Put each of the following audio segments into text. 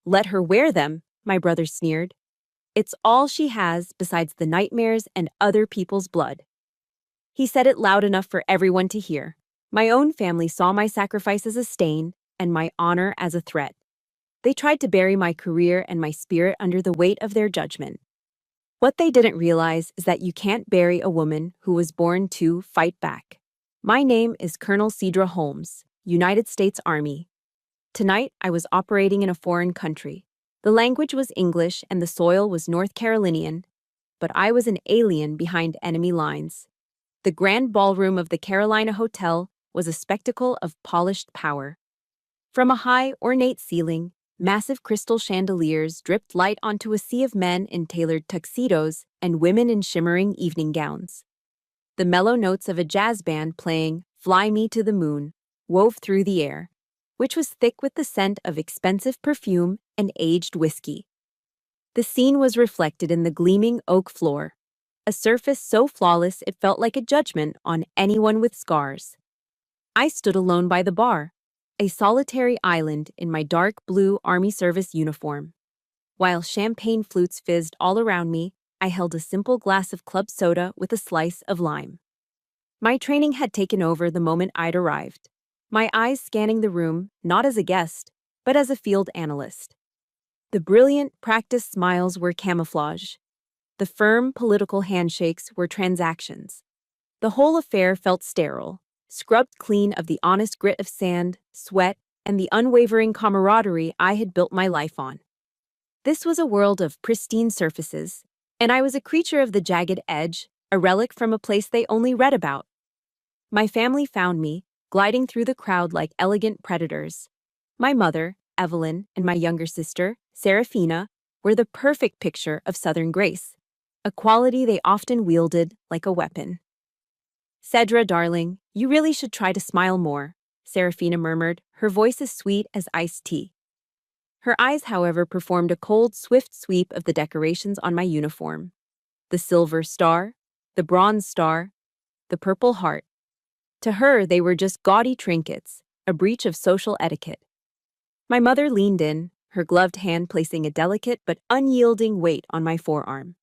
Let her wear them, my brother sneered. It's all she has besides the nightmares and other people's blood. He said it loud enough for everyone to hear. My own family saw my sacrifice as a stain and my honor as a threat. They tried to bury my career and my spirit under the weight of their judgment. What they didn't realize is that you can't bury a woman who was born to fight back. My name is Colonel Cedra Holmes, United States Army. Tonight, I was operating in a foreign country. The language was English and the soil was North Carolinian, but I was an alien behind enemy lines. The grand ballroom of the Carolina Hotel was a spectacle of polished power. From a high, ornate ceiling, massive crystal chandeliers dripped light onto a sea of men in tailored tuxedos and women in shimmering evening gowns. The mellow notes of a jazz band playing "Fly Me to the Moon" wove through the air, which was thick with the scent of expensive perfume and aged whiskey. The scene was reflected in the gleaming oak floor, a surface so flawless it felt like a judgment on anyone with scars. I stood alone by the bar, a solitary island in my dark blue Army service uniform. While champagne flutes fizzed all around me, I held a simple glass of club soda with a slice of lime. My training had taken over the moment I'd arrived, my eyes scanning the room not as a guest, but as a field analyst. The brilliant, practiced smiles were camouflage. The firm, political handshakes were transactions. The whole affair felt sterile, scrubbed clean of the honest grit of sand, sweat, and the unwavering camaraderie I had built my life on. This was a world of pristine surfaces, and I was a creature of the jagged edge, a relic from a place they only read about. My family found me, gliding through the crowd like elegant predators. My mother, Evelyn, and my younger sister, Serafina, were the perfect picture of Southern grace, a quality they often wielded like a weapon. "Cedra, darling, you really should try to smile more," Serafina murmured, her voice as sweet as iced tea. Her eyes, however, performed a cold, swift sweep of the decorations on my uniform. The silver star, the bronze star, the purple heart. To her, they were just gaudy trinkets, a breach of social etiquette. My mother leaned in, her gloved hand placing a delicate but unyielding weight on my forearm.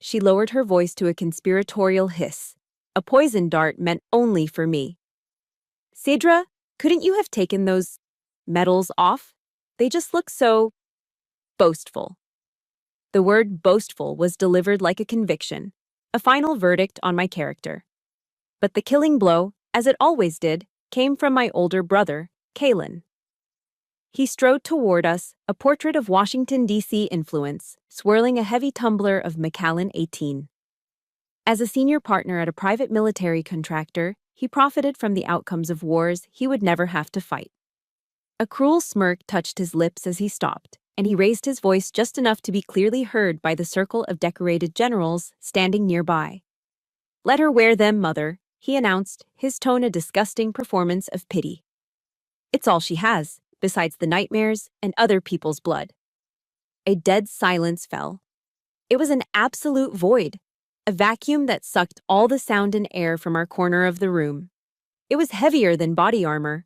She lowered her voice to a conspiratorial hiss, a poison dart meant only for me. "Cedra, couldn't you have taken those medals off? They just look so boastful." The word boastful was delivered like a conviction, a final verdict on my character. But the killing blow, as it always did, came from my older brother, Kalen. He strode toward us, a portrait of Washington, D.C. influence, swirling a heavy tumbler of Macallan 18. As a senior partner at a private military contractor, he profited from the outcomes of wars he would never have to fight. A cruel smirk touched his lips as he stopped, and he raised his voice just enough to be clearly heard by the circle of decorated generals standing nearby. "Let her wear them, mother," he announced, his tone a disgusting performance of pity. "It's all she has, besides the nightmares and other people's blood." A dead silence fell. It was an absolute void, a vacuum that sucked all the sound and air from our corner of the room. It was heavier than body armor.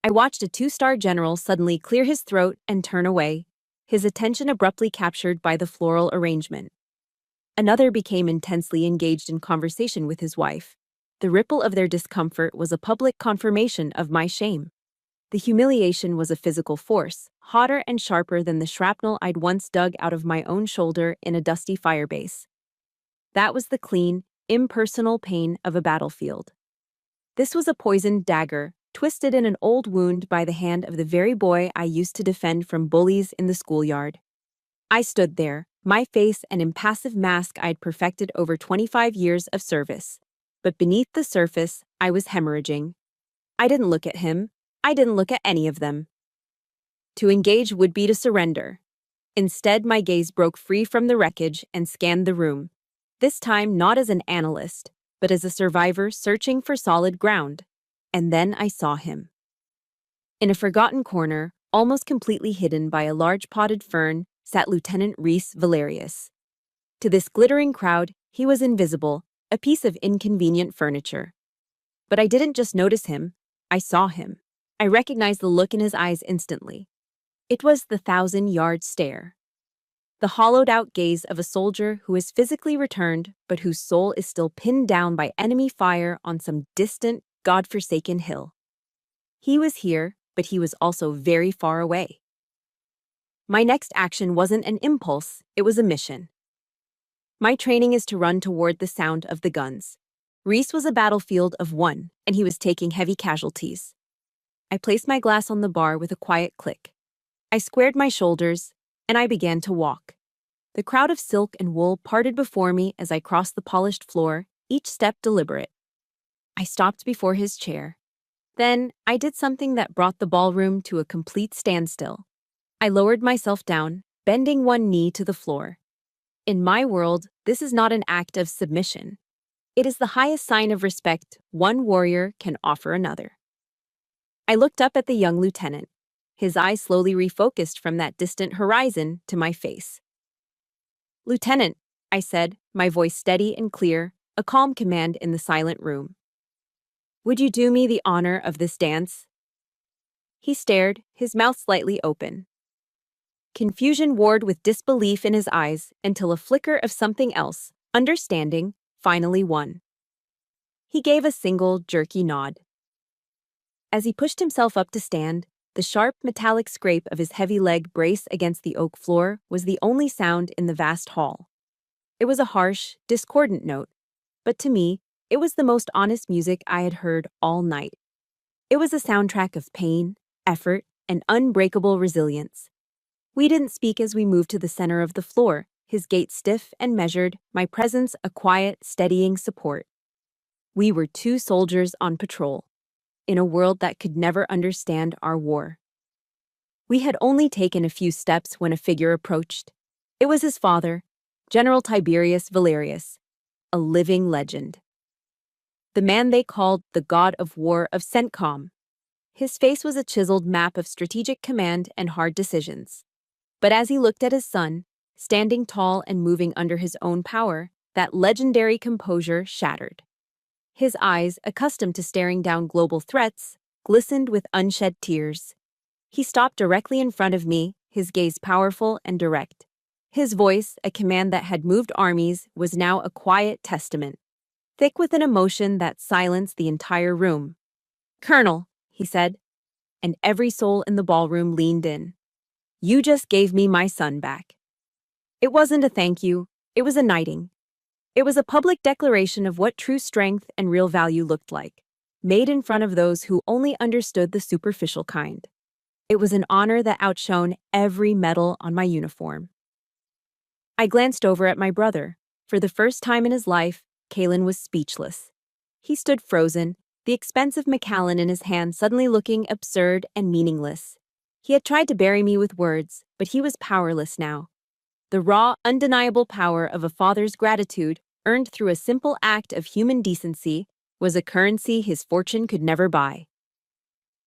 I watched a two-star general suddenly clear his throat and turn away, his attention abruptly captured by the floral arrangement. Another became intensely engaged in conversation with his wife. The ripple of their discomfort was a public confirmation of my shame. The humiliation was a physical force, hotter and sharper than the shrapnel I'd once dug out of my own shoulder in a dusty firebase. That was the clean, impersonal pain of a battlefield. This was a poisoned dagger, twisted in an old wound by the hand of the very boy I used to defend from bullies in the schoolyard. I stood there, my face an impassive mask I'd perfected over 25 years of service. But beneath the surface, I was hemorrhaging. I didn't look at him. I didn't look at any of them. To engage would be to surrender. Instead, my gaze broke free from the wreckage and scanned the room, this time not as an analyst, but as a survivor searching for solid ground. And then I saw him. In a forgotten corner, almost completely hidden by a large potted fern, sat Lieutenant Reese Valerius. To this glittering crowd, he was invisible, a piece of inconvenient furniture. But I didn't just notice him, I saw him. I recognized the look in his eyes instantly. It was the 1,000-yard stare. The hollowed-out gaze of a soldier who is physically returned but whose soul is still pinned down by enemy fire on some distant, God-forsaken hill. He was here, but he was also very far away. My next action wasn't an impulse, it was a mission. My training is to run toward the sound of the guns. Reese was a battlefield of one, and he was taking heavy casualties. I placed my glass on the bar with a quiet click. I squared my shoulders, and I began to walk. The crowd of silk and wool parted before me as I crossed the polished floor, each step deliberate. I stopped before his chair. Then, I did something that brought the ballroom to a complete standstill. I lowered myself down, bending one knee to the floor. In my world, this is not an act of submission. It is the highest sign of respect one warrior can offer another. I looked up at the young lieutenant. His eyes slowly refocused from that distant horizon to my face. "Lieutenant," I said, my voice steady and clear, a calm command in the silent room. "Would you do me the honor of this dance?" He stared, his mouth slightly open. Confusion warred with disbelief in his eyes until a flicker of something else, understanding, finally won. He gave a single, jerky nod. As he pushed himself up to stand, the sharp, metallic scrape of his heavy leg brace against the oak floor was the only sound in the vast hall. It was a harsh, discordant note, but to me, it was the most honest music I had heard all night. It was a soundtrack of pain, effort, and unbreakable resilience. We didn't speak as we moved to the center of the floor, his gait stiff and measured, my presence a quiet, steadying support. We were two soldiers on patrol, in a world that could never understand our war. We had only taken a few steps when a figure approached. It was his father, General Tiberius Valerius, a living legend. The man they called the God of War of CENTCOM. His face was a chiseled map of strategic command and hard decisions. But as he looked at his son, standing tall and moving under his own power, that legendary composure shattered. His eyes, accustomed to staring down global threats, glistened with unshed tears. He stopped directly in front of me, his gaze powerful and direct. His voice, a command that had moved armies, was now a quiet testament, thick with an emotion that silenced the entire room. "Colonel," he said, and every soul in the ballroom leaned in. "You just gave me my son back." It wasn't a thank you, it was a knighting. It was a public declaration of what true strength and real value looked like, made in front of those who only understood the superficial kind. It was an honor that outshone every medal on my uniform. I glanced over at my brother. For the first time in his life, Kalen was speechless. He stood frozen, the expensive Macallan in his hand suddenly looking absurd and meaningless. He had tried to bury me with words, but he was powerless now. The raw, undeniable power of a father's gratitude, earned through a simple act of human decency, was a currency his fortune could never buy.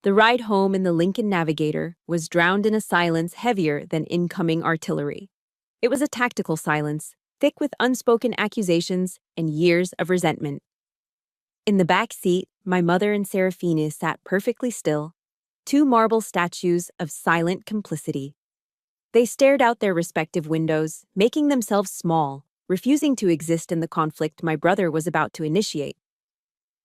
The ride home in the Lincoln Navigator was drowned in a silence heavier than incoming artillery. It was a tactical silence, thick with unspoken accusations and years of resentment. In the back seat, my mother and Serafina sat perfectly still, two marble statues of silent complicity. They stared out their respective windows, making themselves small, refusing to exist in the conflict my brother was about to initiate.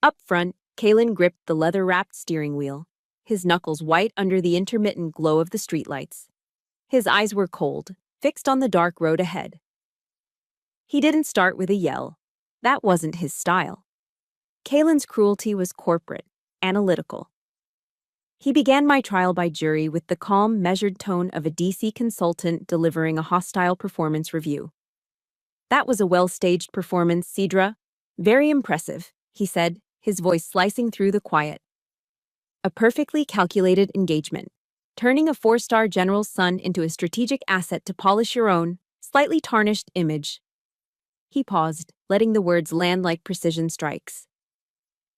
Up front, Kalen gripped the leather-wrapped steering wheel, his knuckles white under the intermittent glow of the streetlights. His eyes were cold, fixed on the dark road ahead. He didn't start with a yell. That wasn't his style. Kalen's cruelty was corporate, analytical. He began my trial by jury with the calm, measured tone of a DC consultant delivering a hostile performance review. "That was a well-staged performance, Cedra. Very impressive," he said, his voice slicing through the quiet. "A perfectly calculated engagement, turning a four-star general's son into a strategic asset to polish your own, slightly tarnished image." He paused, letting the words land like precision strikes.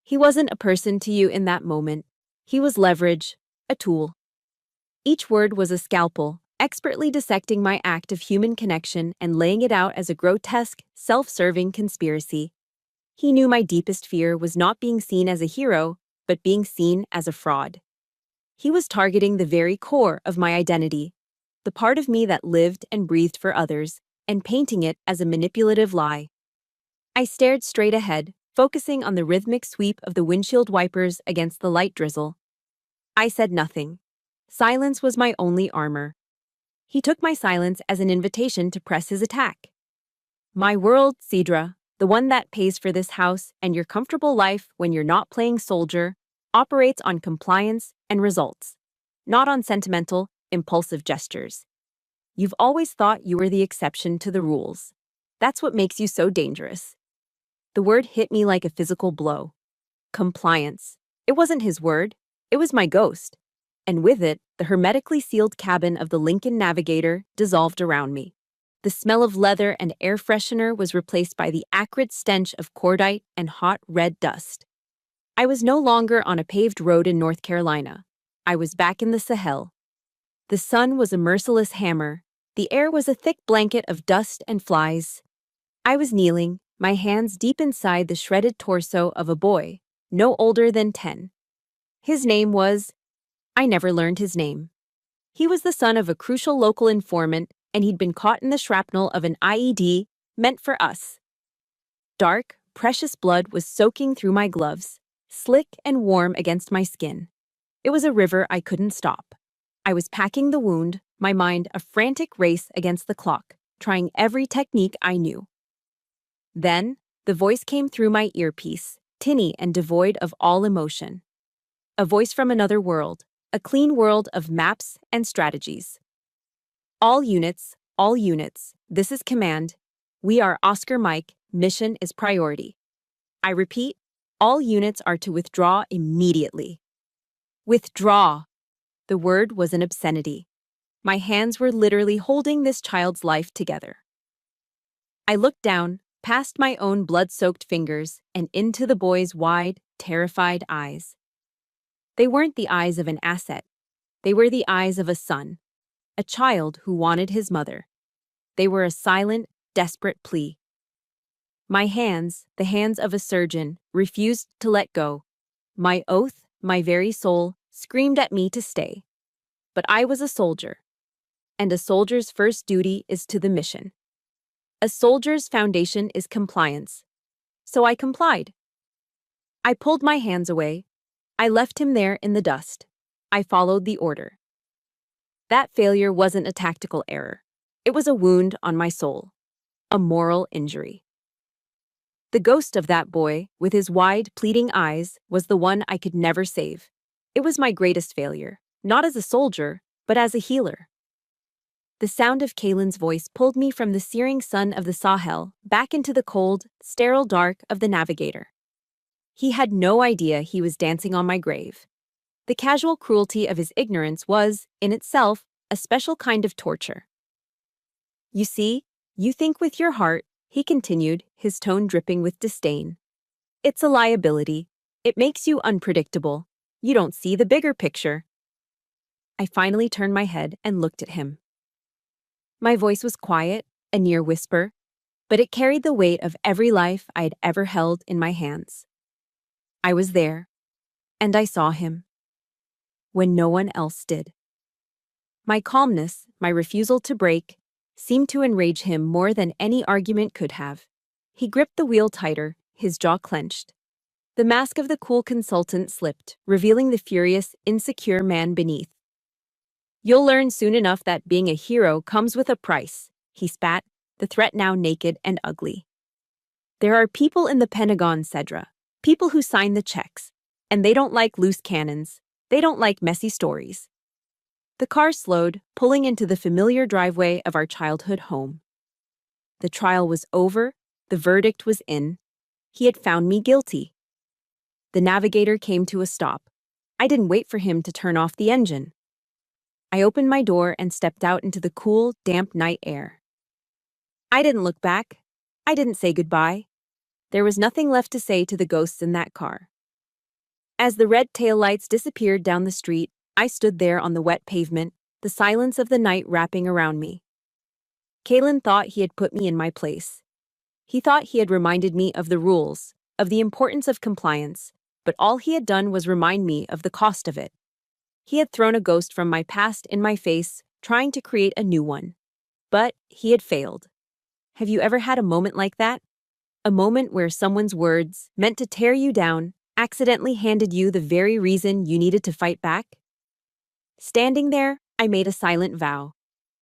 "He wasn't a person to you in that moment. He was leverage, a tool." Each word was a scalpel, expertly dissecting my act of human connection and laying it out as a grotesque, self-serving conspiracy. He knew my deepest fear was not being seen as a hero, but being seen as a fraud. He was targeting the very core of my identity, the part of me that lived and breathed for others, and painting it as a manipulative lie. I stared straight ahead, focusing on the rhythmic sweep of the windshield wipers against the light drizzle. I said nothing. Silence was my only armor. He took my silence as an invitation to press his attack. My world, Cedra, the one that pays for this house and your comfortable life when you're not playing soldier, operates on compliance and results, not on sentimental, impulsive gestures. You've always thought you were the exception to the rules. That's what makes you so dangerous. The word hit me like a physical blow. Compliance. It wasn't his word. It was my ghost. And with it, the hermetically sealed cabin of the Lincoln Navigator dissolved around me. The smell of leather and air freshener was replaced by the acrid stench of cordite and hot red dust. I was no longer on a paved road in North Carolina. I was back in the Sahel. The sun was a merciless hammer. The air was a thick blanket of dust and flies. I was kneeling, my hands deep inside the shredded torso of a boy, no older than 10. His name was... I never learned his name. He was the son of a crucial local informant, and he'd been caught in the shrapnel of an IED meant for us. Dark, precious blood was soaking through my gloves, slick and warm against my skin. It was a river I couldn't stop. I was packing the wound, my mind a frantic race against the clock, trying every technique I knew. Then, the voice came through my earpiece, tinny and devoid of all emotion. A voice from another world, a clean world of maps and strategies. All units, this is command. We are Oscar Mike, mission is priority. I repeat, all units are to withdraw immediately. Withdraw! The word was an obscenity. My hands were literally holding this child's life together. I looked down, past my own blood-soaked fingers, and into the boy's wide, terrified eyes. They weren't the eyes of an asset. They were the eyes of a son, a child who wanted his mother. They were a silent, desperate plea. My hands, the hands of a surgeon, refused to let go. My oath, my very soul, screamed at me to stay. But I was a soldier, and a soldier's first duty is to the mission. A soldier's foundation is compliance. So I complied. I pulled my hands away. I left him there in the dust. I followed the order. That failure wasn't a tactical error. It was a wound on my soul. A moral injury. The ghost of that boy, with his wide, pleading eyes, was the one I could never save. It was my greatest failure, not as a soldier, but as a healer. The sound of Kaylin's voice pulled me from the searing sun of the Sahel back into the cold, sterile dark of the Navigator. He had no idea he was dancing on my grave. The casual cruelty of his ignorance was, in itself, a special kind of torture. You see, you think with your heart, he continued, his tone dripping with disdain. It's a liability. It makes you unpredictable. You don't see the bigger picture. I finally turned my head and looked at him. My voice was quiet, a near whisper, but it carried the weight of every life I had ever held in my hands. I was there, and I saw him, when no one else did. My calmness, my refusal to break, seemed to enrage him more than any argument could have. He gripped the wheel tighter, his jaw clenched. The mask of the cool consultant slipped, revealing the furious, insecure man beneath. You'll learn soon enough that being a hero comes with a price, he spat, the threat now naked and ugly. There are people in the Pentagon, Cedra, people who sign the checks, and they don't like loose cannons. They don't like messy stories. The car slowed, pulling into the familiar driveway of our childhood home. The trial was over, the verdict was in. He had found me guilty. The Navigator came to a stop. I didn't wait for him to turn off the engine. I opened my door and stepped out into the cool, damp night air. I didn't look back. I didn't say goodbye. There was nothing left to say to the ghosts in that car. As the red taillights disappeared down the street, I stood there on the wet pavement, the silence of the night wrapping around me. Kaylin thought he had put me in my place. He thought he had reminded me of the rules, of the importance of compliance, but all he had done was remind me of the cost of it. He had thrown a ghost from my past in my face trying to create a new one. But he had failed. Have you ever had a moment like that? A moment where someone's words, meant to tear you down, accidentally handed you the very reason you needed to fight back? Standing there, I made a silent vow.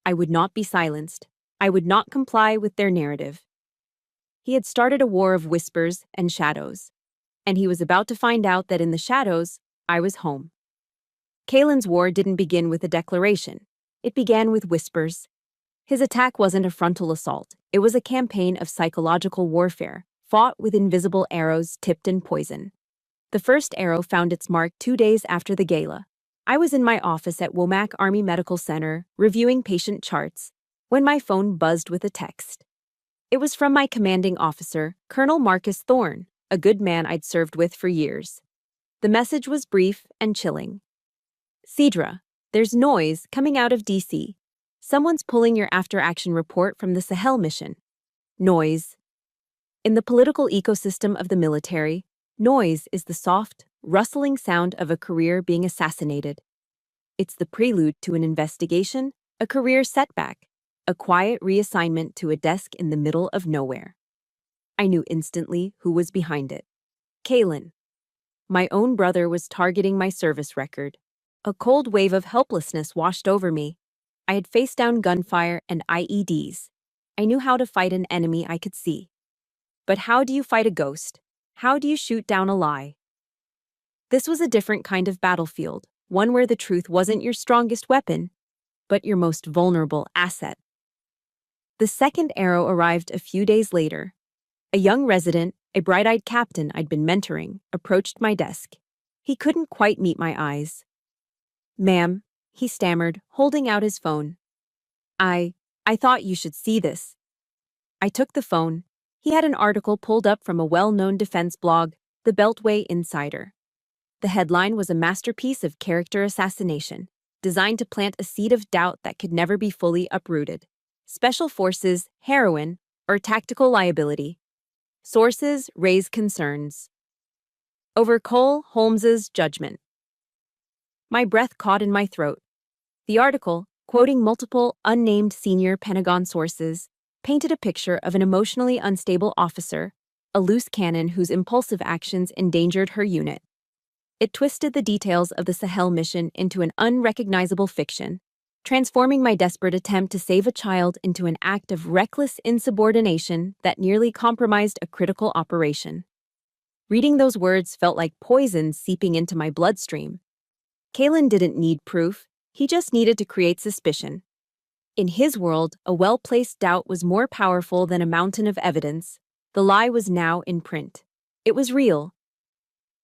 I would not be silenced. I would not comply with their narrative. He had started a war of whispers and shadows, and he was about to find out that in the shadows, I was home. Kalen's war didn't begin with a declaration. It began with whispers. His attack wasn't a frontal assault. It was a campaign of psychological warfare, fought with invisible arrows tipped in poison. The first arrow found its mark 2 days after the gala. I was in my office at Womack Army Medical Center, reviewing patient charts, when my phone buzzed with a text. It was from my commanding officer, Colonel Marcus Thorne, a good man I'd served with for years. The message was brief and chilling. Cedra, there's noise coming out of DC. Someone's pulling your after-action report from the Sahel mission. Noise. In the political ecosystem of the military, noise is the soft, rustling sound of a career being assassinated. It's the prelude to an investigation, a career setback, a quiet reassignment to a desk in the middle of nowhere. I knew instantly who was behind it. Kalen. My own brother was targeting my service record. A cold wave of helplessness washed over me. I had faced down gunfire and IEDs. I knew how to fight an enemy I could see. But how do you fight a ghost? How do you shoot down a lie? This was a different kind of battlefield, one where the truth wasn't your strongest weapon, but your most vulnerable asset. The second arrow arrived a few days later. A young resident, a bright-eyed captain I'd been mentoring, approached my desk. He couldn't quite meet my eyes. "Ma'am," he stammered, holding out his phone. I thought you should see this." I took the phone. He had an article pulled up from a well-known defense blog, The Beltway Insider. The headline was a masterpiece of character assassination, designed to plant a seed of doubt that could never be fully uprooted. Special Forces, heroin, or tactical liability. Sources raise concerns. Over Cole Holmes's judgment. My breath caught in my throat. The article, quoting multiple unnamed senior Pentagon sources, painted a picture of an emotionally unstable officer, a loose cannon whose impulsive actions endangered her unit. It twisted the details of the Sahel mission into an unrecognizable fiction, transforming my desperate attempt to save a child into an act of reckless insubordination that nearly compromised a critical operation. Reading those words felt like poison seeping into my bloodstream. Kalen didn't need proof, he just needed to create suspicion. In his world, a well-placed doubt was more powerful than a mountain of evidence. The lie was now in print. It was real.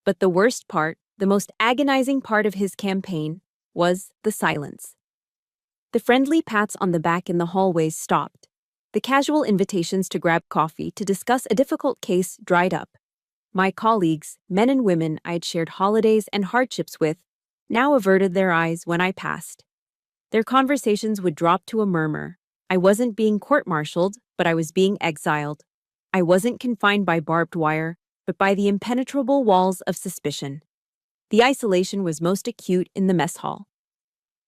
But the worst part, the most agonizing part of his campaign, was the silence. The friendly pats on the back in the hallways stopped. The casual invitations to grab coffee to discuss a difficult case dried up. My colleagues, men and women I had shared holidays and hardships with, now averted their eyes when I passed. Their conversations would drop to a murmur. I wasn't being court-martialed, but I was being exiled. I wasn't confined by barbed wire, but by the impenetrable walls of suspicion. The isolation was most acute in the mess hall.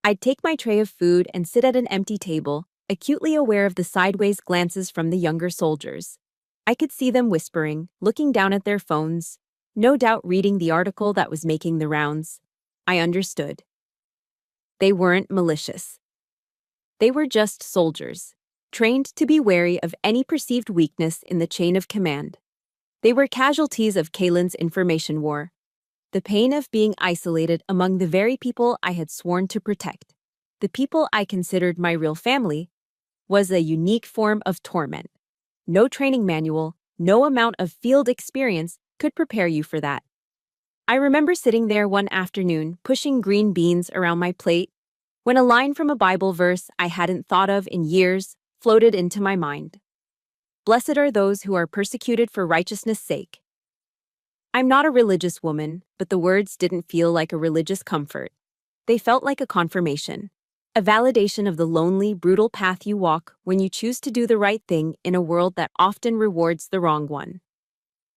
I'd take my tray of food and sit at an empty table, acutely aware of the sideways glances from the younger soldiers. I could see them whispering, looking down at their phones, no doubt reading the article that was making the rounds. I understood. They weren't malicious. They were just soldiers, trained to be wary of any perceived weakness in the chain of command. They were casualties of Kalen's information war. The pain of being isolated among the very people I had sworn to protect, the people I considered my real family, was a unique form of torment. No training manual, no amount of field experience could prepare you for that. I remember sitting there one afternoon, pushing green beans around my plate, when a line from a Bible verse I hadn't thought of in years floated into my mind. "Blessed are those who are persecuted for righteousness' sake." I'm not a religious woman, but the words didn't feel like a religious comfort. They felt like a confirmation, a validation of the lonely, brutal path you walk when you choose to do the right thing in a world that often rewards the wrong one.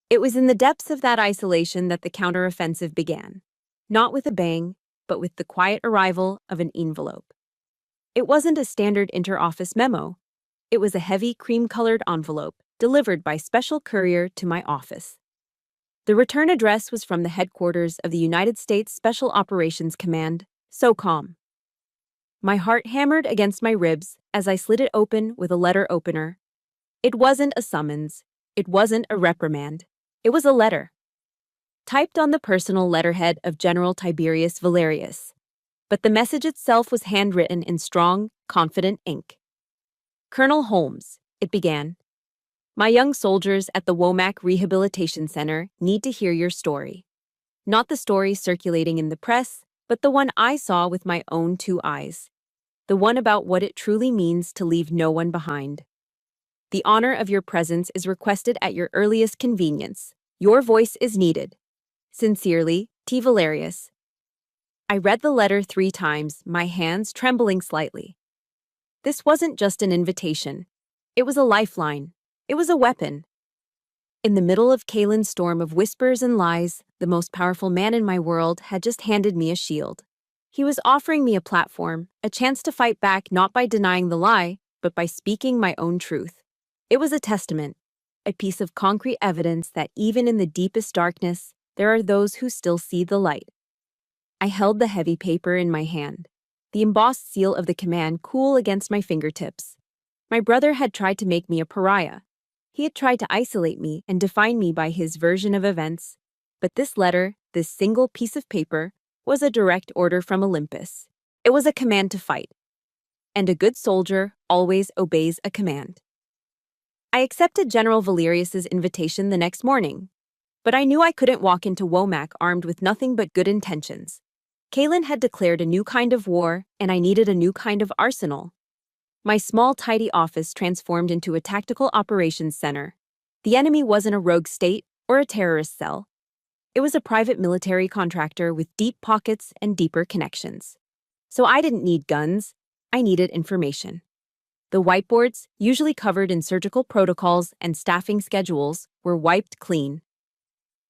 It was in the depths of that isolation that the counteroffensive began, not with a bang, but with the quiet arrival of an envelope. It wasn't a standard inter-office memo. It was a heavy cream-colored envelope delivered by special courier to my office. The return address was from the headquarters of the United States Special Operations Command, SOCOM. My heart hammered against my ribs as I slid it open with a letter opener. It wasn't a summons. It wasn't a reprimand. It was a letter, typed on the personal letterhead of General Tiberius Valerius. But the message itself was handwritten in strong, confident ink. Colonel Holmes, it began. My young soldiers at the Womack Rehabilitation Center need to hear your story. Not the story circulating in the press, but the one I saw with my own two eyes. The one about what it truly means to leave no one behind. The honor of your presence is requested at your earliest convenience. Your voice is needed. Sincerely, T. Valerius. I read the letter 3 times, my hands trembling slightly. This wasn't just an invitation. It was a lifeline. It was a weapon. In the middle of Kalen's storm of whispers and lies, the most powerful man in my world had just handed me a shield. He was offering me a platform, a chance to fight back not by denying the lie, but by speaking my own truth. It was a testament, a piece of concrete evidence that even in the deepest darkness, there are those who still see the light. I held the heavy paper in my hand, the embossed seal of the command cool against my fingertips. My brother had tried to make me a pariah. He had tried to isolate me and define me by his version of events. But this letter, this single piece of paper, was a direct order from Olympus. It was a command to fight. And a good soldier always obeys a command. I accepted General Valerius's invitation the next morning. But I knew I couldn't walk into Womack armed with nothing but good intentions. Kalen had declared a new kind of war, and I needed a new kind of arsenal. My small, tidy office transformed into a tactical operations center. The enemy wasn't a rogue state or a terrorist cell. It was a private military contractor with deep pockets and deeper connections. So I didn't need guns. I needed information. The whiteboards, usually covered in surgical protocols and staffing schedules, were wiped clean.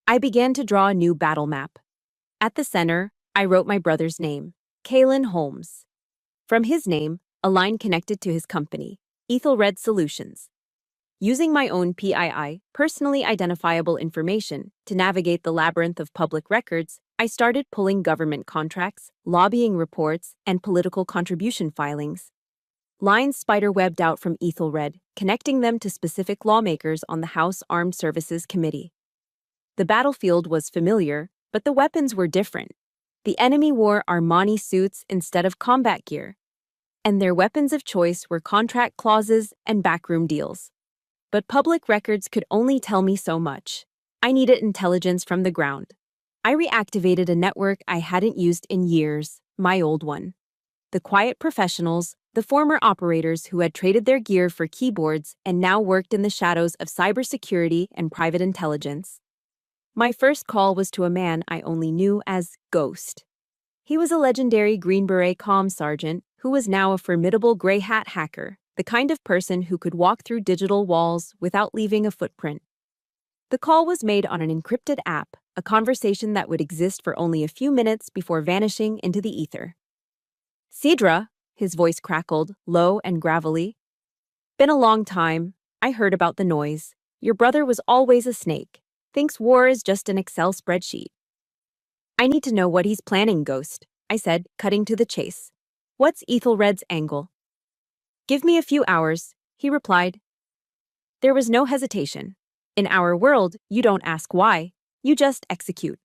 I began to draw a new battle map. At the center, I wrote my brother's name, Kalen Holmes. From his name, a line connected to his company, Ethelred Solutions. Using my own PII, personally identifiable information, to navigate the labyrinth of public records, I started pulling government contracts, lobbying reports, and political contribution filings. Lines spiderwebbed out from Ethelred, connecting them to specific lawmakers on the House Armed Services Committee. The battlefield was familiar, but the weapons were different. The enemy wore Armani suits instead of combat gear, and their weapons of choice were contract clauses and backroom deals. But public records could only tell me so much. I needed intelligence from the ground. I reactivated a network I hadn't used in years, my old one. The quiet professionals, the former operators who had traded their gear for keyboards and now worked in the shadows of cybersecurity and private intelligence. My first call was to a man I only knew as Ghost. He was a legendary Green Beret comm sergeant who was now a formidable gray hat hacker, the kind of person who could walk through digital walls without leaving a footprint. The call was made on an encrypted app, a conversation that would exist for only a few minutes before vanishing into the ether. Cedra, his voice crackled, low and gravelly. Been a long time. I heard about the noise. Your brother was always a snake. Thinks war is just an Excel spreadsheet. I need to know what he's planning, Ghost, I said, cutting to the chase. What's Ethelred's angle? Give me a few hours, he replied. There was no hesitation. In our world, you don't ask why, you just execute.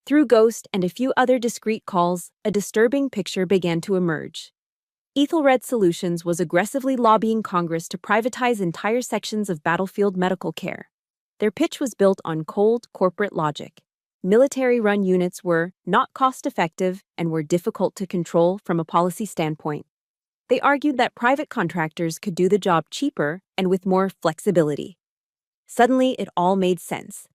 Through Ghost and a few other discreet calls, a disturbing picture began to emerge. Ethelred Solutions was aggressively lobbying Congress to privatize entire sections of battlefield medical care. Their pitch was built on cold corporate logic. Military-run units were not cost-effective and were difficult to control from a policy standpoint. They argued that private contractors could do the job cheaper and with more flexibility. Suddenly, it all made sense.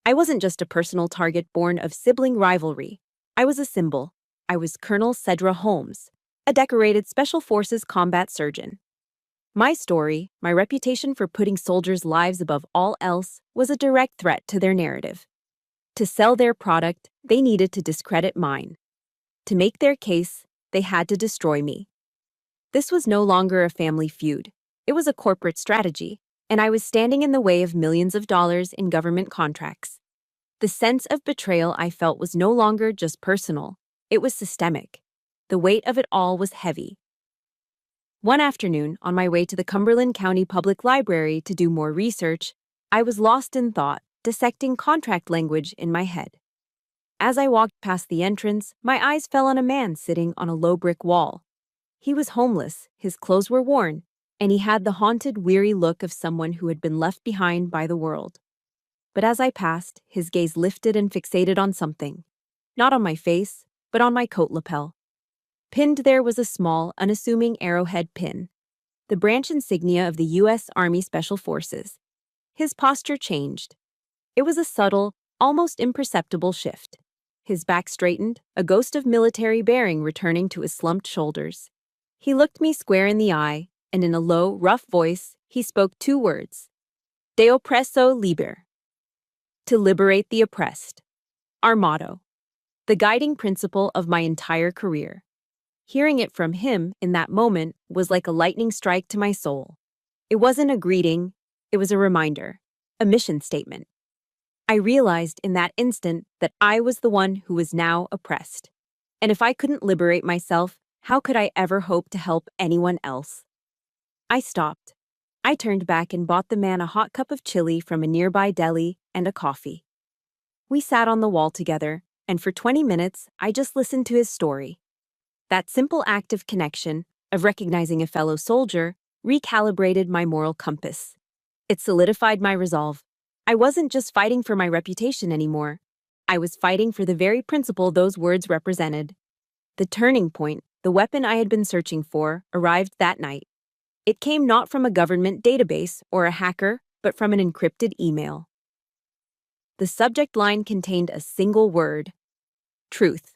I wasn't just a personal target born of sibling rivalry. I was a symbol. I was Colonel Cedra Holmes, a decorated Special Forces combat surgeon. My story, my reputation for putting soldiers' lives above all else, was a direct threat to their narrative. To sell their product, they needed to discredit mine. To make their case, they had to destroy me. This was no longer a family feud. It was a corporate strategy, and I was standing in the way of millions of dollars in government contracts. The sense of betrayal I felt was no longer just personal, it was systemic. The weight of it all was heavy. One afternoon, on my way to the Cumberland County Public Library to do more research, I was lost in thought, dissecting contract language in my head. As I walked past the entrance, my eyes fell on a man sitting on a low brick wall. He was homeless, his clothes were worn, and he had the haunted, weary look of someone who had been left behind by the world. But as I passed, his gaze lifted and fixated on something. Not on my face, but on my coat lapel. Pinned there was a small, unassuming arrowhead pin, the branch insignia of the U.S. Army Special Forces. His posture changed. It was a subtle, almost imperceptible shift. His back straightened, a ghost of military bearing returning to his slumped shoulders. He looked me square in the eye, and in a low, rough voice, he spoke 2 words. De oppresso liber. To liberate the oppressed. Our motto. The guiding principle of my entire career. Hearing it from him in that moment was like a lightning strike to my soul. It wasn't a greeting, it was a reminder, a mission statement. I realized in that instant that I was the one who was now oppressed. And if I couldn't liberate myself, how could I ever hope to help anyone else? I stopped. I turned back and bought the man a hot cup of chili from a nearby deli and a coffee. We sat on the wall together, and for 20 minutes, I just listened to his story. That simple act of connection, of recognizing a fellow soldier, recalibrated my moral compass. It solidified my resolve. I wasn't just fighting for my reputation anymore. I was fighting for the very principle those words represented. The turning point, the weapon I had been searching for, arrived that night. It came not from a government database or a hacker, but from an encrypted email. The subject line contained a single word: truth.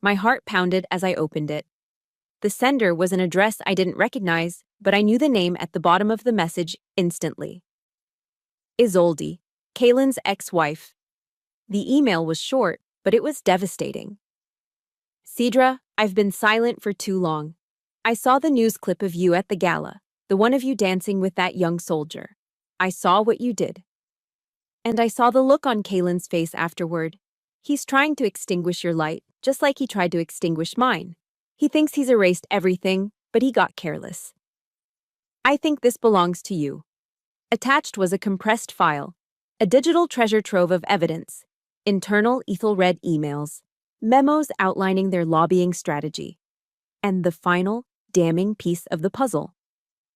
My heart pounded as I opened it. The sender was an address I didn't recognize, but I knew the name at the bottom of the message instantly. Isolde, Kaylin's ex-wife. The email was short, but it was devastating. Cedra, I've been silent for too long. I saw the news clip of you at the gala, the one of you dancing with that young soldier. I saw what you did. And I saw the look on Kaylin's face afterward. He's trying to extinguish your light, just like he tried to extinguish mine. He thinks he's erased everything, but he got careless. I think this belongs to you. Attached was a compressed file, a digital treasure trove of evidence, internal Ethelred emails, memos outlining their lobbying strategy, and the final, damning piece of the puzzle,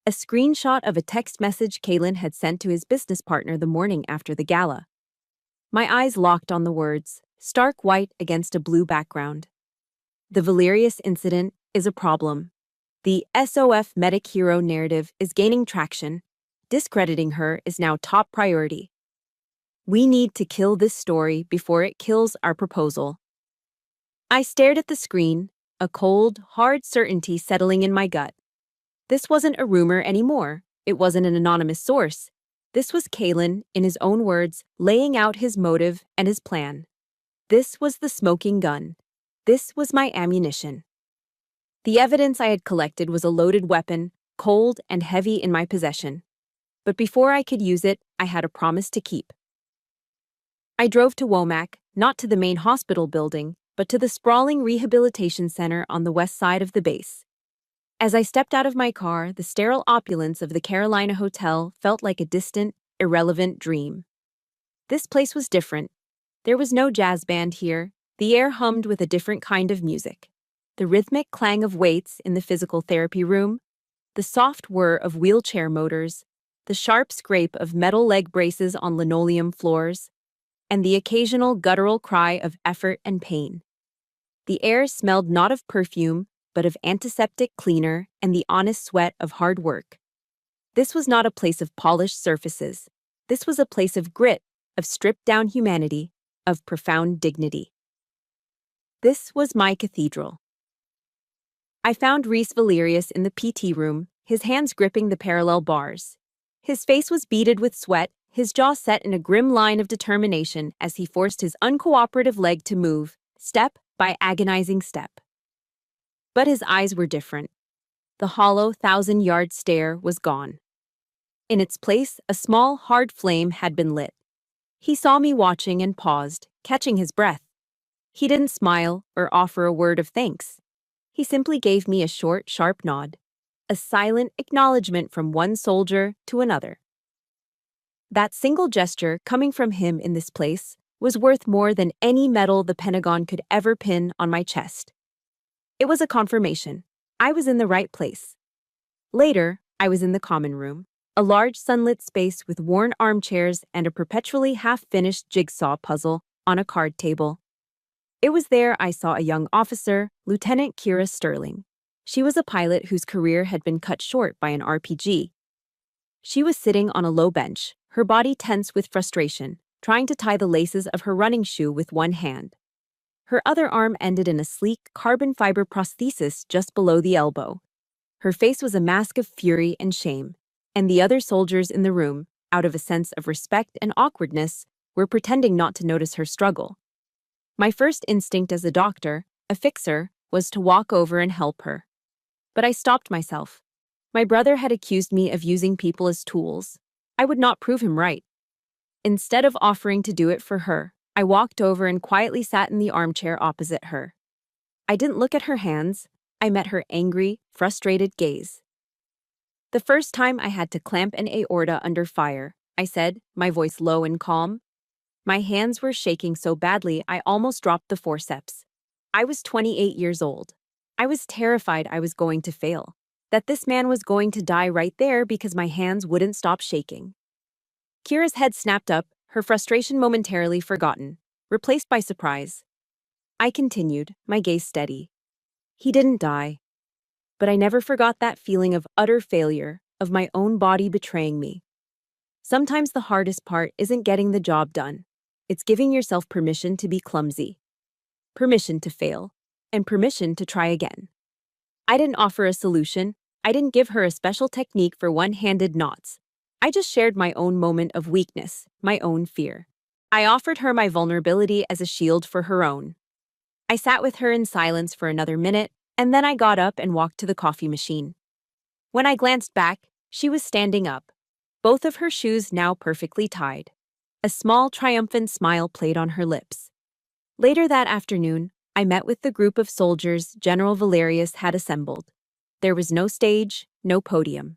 a screenshot of a text message Kaylin had sent to his business partner the morning after the gala. My eyes locked on the words, stark white against a blue background. The Valerius incident is a problem. The SOF medic hero narrative is gaining traction. Discrediting her is now top priority. We need to kill this story before it kills our proposal. I stared at the screen, a cold, hard certainty settling in my gut. This wasn't a rumor anymore. It wasn't an anonymous source. This was Kaylin, in his own words, laying out his motive and his plan. This was the smoking gun. This was my ammunition. The evidence I had collected was a loaded weapon, cold and heavy in my possession. But before I could use it, I had a promise to keep. I drove to Womack, not to the main hospital building, but to the sprawling rehabilitation center on the west side of the base. As I stepped out of my car, the sterile opulence of the Carolina Hotel felt like a distant, irrelevant dream. This place was different. There was no jazz band here. The air hummed with a different kind of music. The rhythmic clang of weights in the physical therapy room, the soft whir of wheelchair motors, the sharp scrape of metal leg braces on linoleum floors, and the occasional guttural cry of effort and pain. The air smelled not of perfume, but of antiseptic cleaner and the honest sweat of hard work. This was not a place of polished surfaces. This was a place of grit, of stripped-down humanity, of profound dignity. This was my cathedral. I found Rhys Valerius in the PT room, his hands gripping the parallel bars. His face was beaded with sweat, his jaw set in a grim line of determination as he forced his uncooperative leg to move, step by agonizing step. But his eyes were different. The hollow, thousand-yard stare was gone. In its place, a small, hard flame had been lit. He saw me watching and paused, catching his breath. He didn't smile or offer a word of thanks. He simply gave me a short, sharp nod, a silent acknowledgement from one soldier to another. That single gesture, coming from him in this place, was worth more than any medal the Pentagon could ever pin on my chest. It was a confirmation. I was in the right place. Later, I was in the common room, a large sunlit space with worn armchairs and a perpetually half-finished jigsaw puzzle on a card table. It was there I saw a young officer, Lieutenant Kira Sterling. She was a pilot whose career had been cut short by an RPG. She was sitting on a low bench, her body tense with frustration, trying to tie the laces of her running shoe with one hand. Her other arm ended in a sleek carbon fiber prosthesis just below the elbow. Her face was a mask of fury and shame, and the other soldiers in the room, out of a sense of respect and awkwardness, were pretending not to notice her struggle. My first instinct as a doctor, a fixer, was to walk over and help her. But I stopped myself. My brother had accused me of using people as tools. I would not prove him right. Instead of offering to do it for her, I walked over and quietly sat in the armchair opposite her. I didn't look at her hands. I met her angry, frustrated gaze. "The first time I had to clamp an aorta under fire," I said, my voice low and calm. My hands were shaking so badly I almost dropped the forceps. I was 28 years old. I was terrified I was going to fail, that this man was going to die right there because my hands wouldn't stop shaking. Kira's head snapped up, her frustration momentarily forgotten, replaced by surprise. I continued, my gaze steady. He didn't die. But I never forgot that feeling of utter failure, of my own body betraying me. Sometimes the hardest part isn't getting the job done. It's giving yourself permission to be clumsy, permission to fail, and permission to try again. I didn't offer a solution. I didn't give her a special technique for one-handed knots. I just shared my own moment of weakness, my own fear. I offered her my vulnerability as a shield for her own. I sat with her in silence for another minute, and then I got up and walked to the coffee machine. When I glanced back, she was standing up, both of her shoes now perfectly tied. A small, triumphant smile played on her lips. Later that afternoon, I met with the group of soldiers General Valerius had assembled. There was no stage, no podium.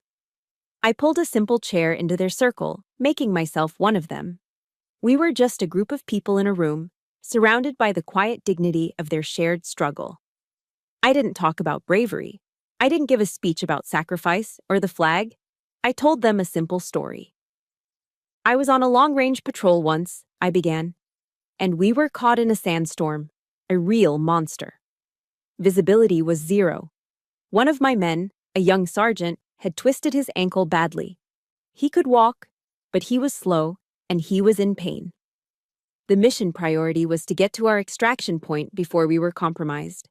I pulled a simple chair into their circle, making myself one of them. We were just a group of people in a room, surrounded by the quiet dignity of their shared struggle. I didn't talk about bravery. I didn't give a speech about sacrifice or the flag. I told them a simple story. "I was on a long-range patrol once," I began, "and we were caught in a sandstorm, a real monster. Visibility was zero. One of my men, a young sergeant, had twisted his ankle badly. He could walk, but he was slow, and he was in pain. The mission priority was to get to our extraction point before we were compromised.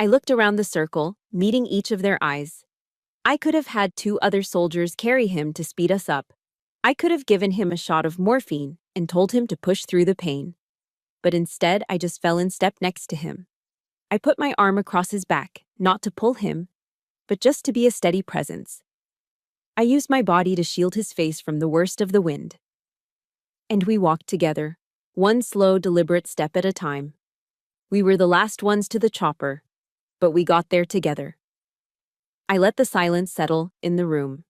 I looked around the circle, meeting each of their eyes. I could have had 2 other soldiers carry him to speed us up. I could have given him a shot of morphine and told him to push through the pain. But instead, I just fell in step next to him. I put my arm across his back, not to pull him, but just to be a steady presence. I used my body to shield his face from the worst of the wind. And we walked together, one slow, deliberate step at a time. We were the last ones to the chopper, but we got there together." I let the silence settle in the room.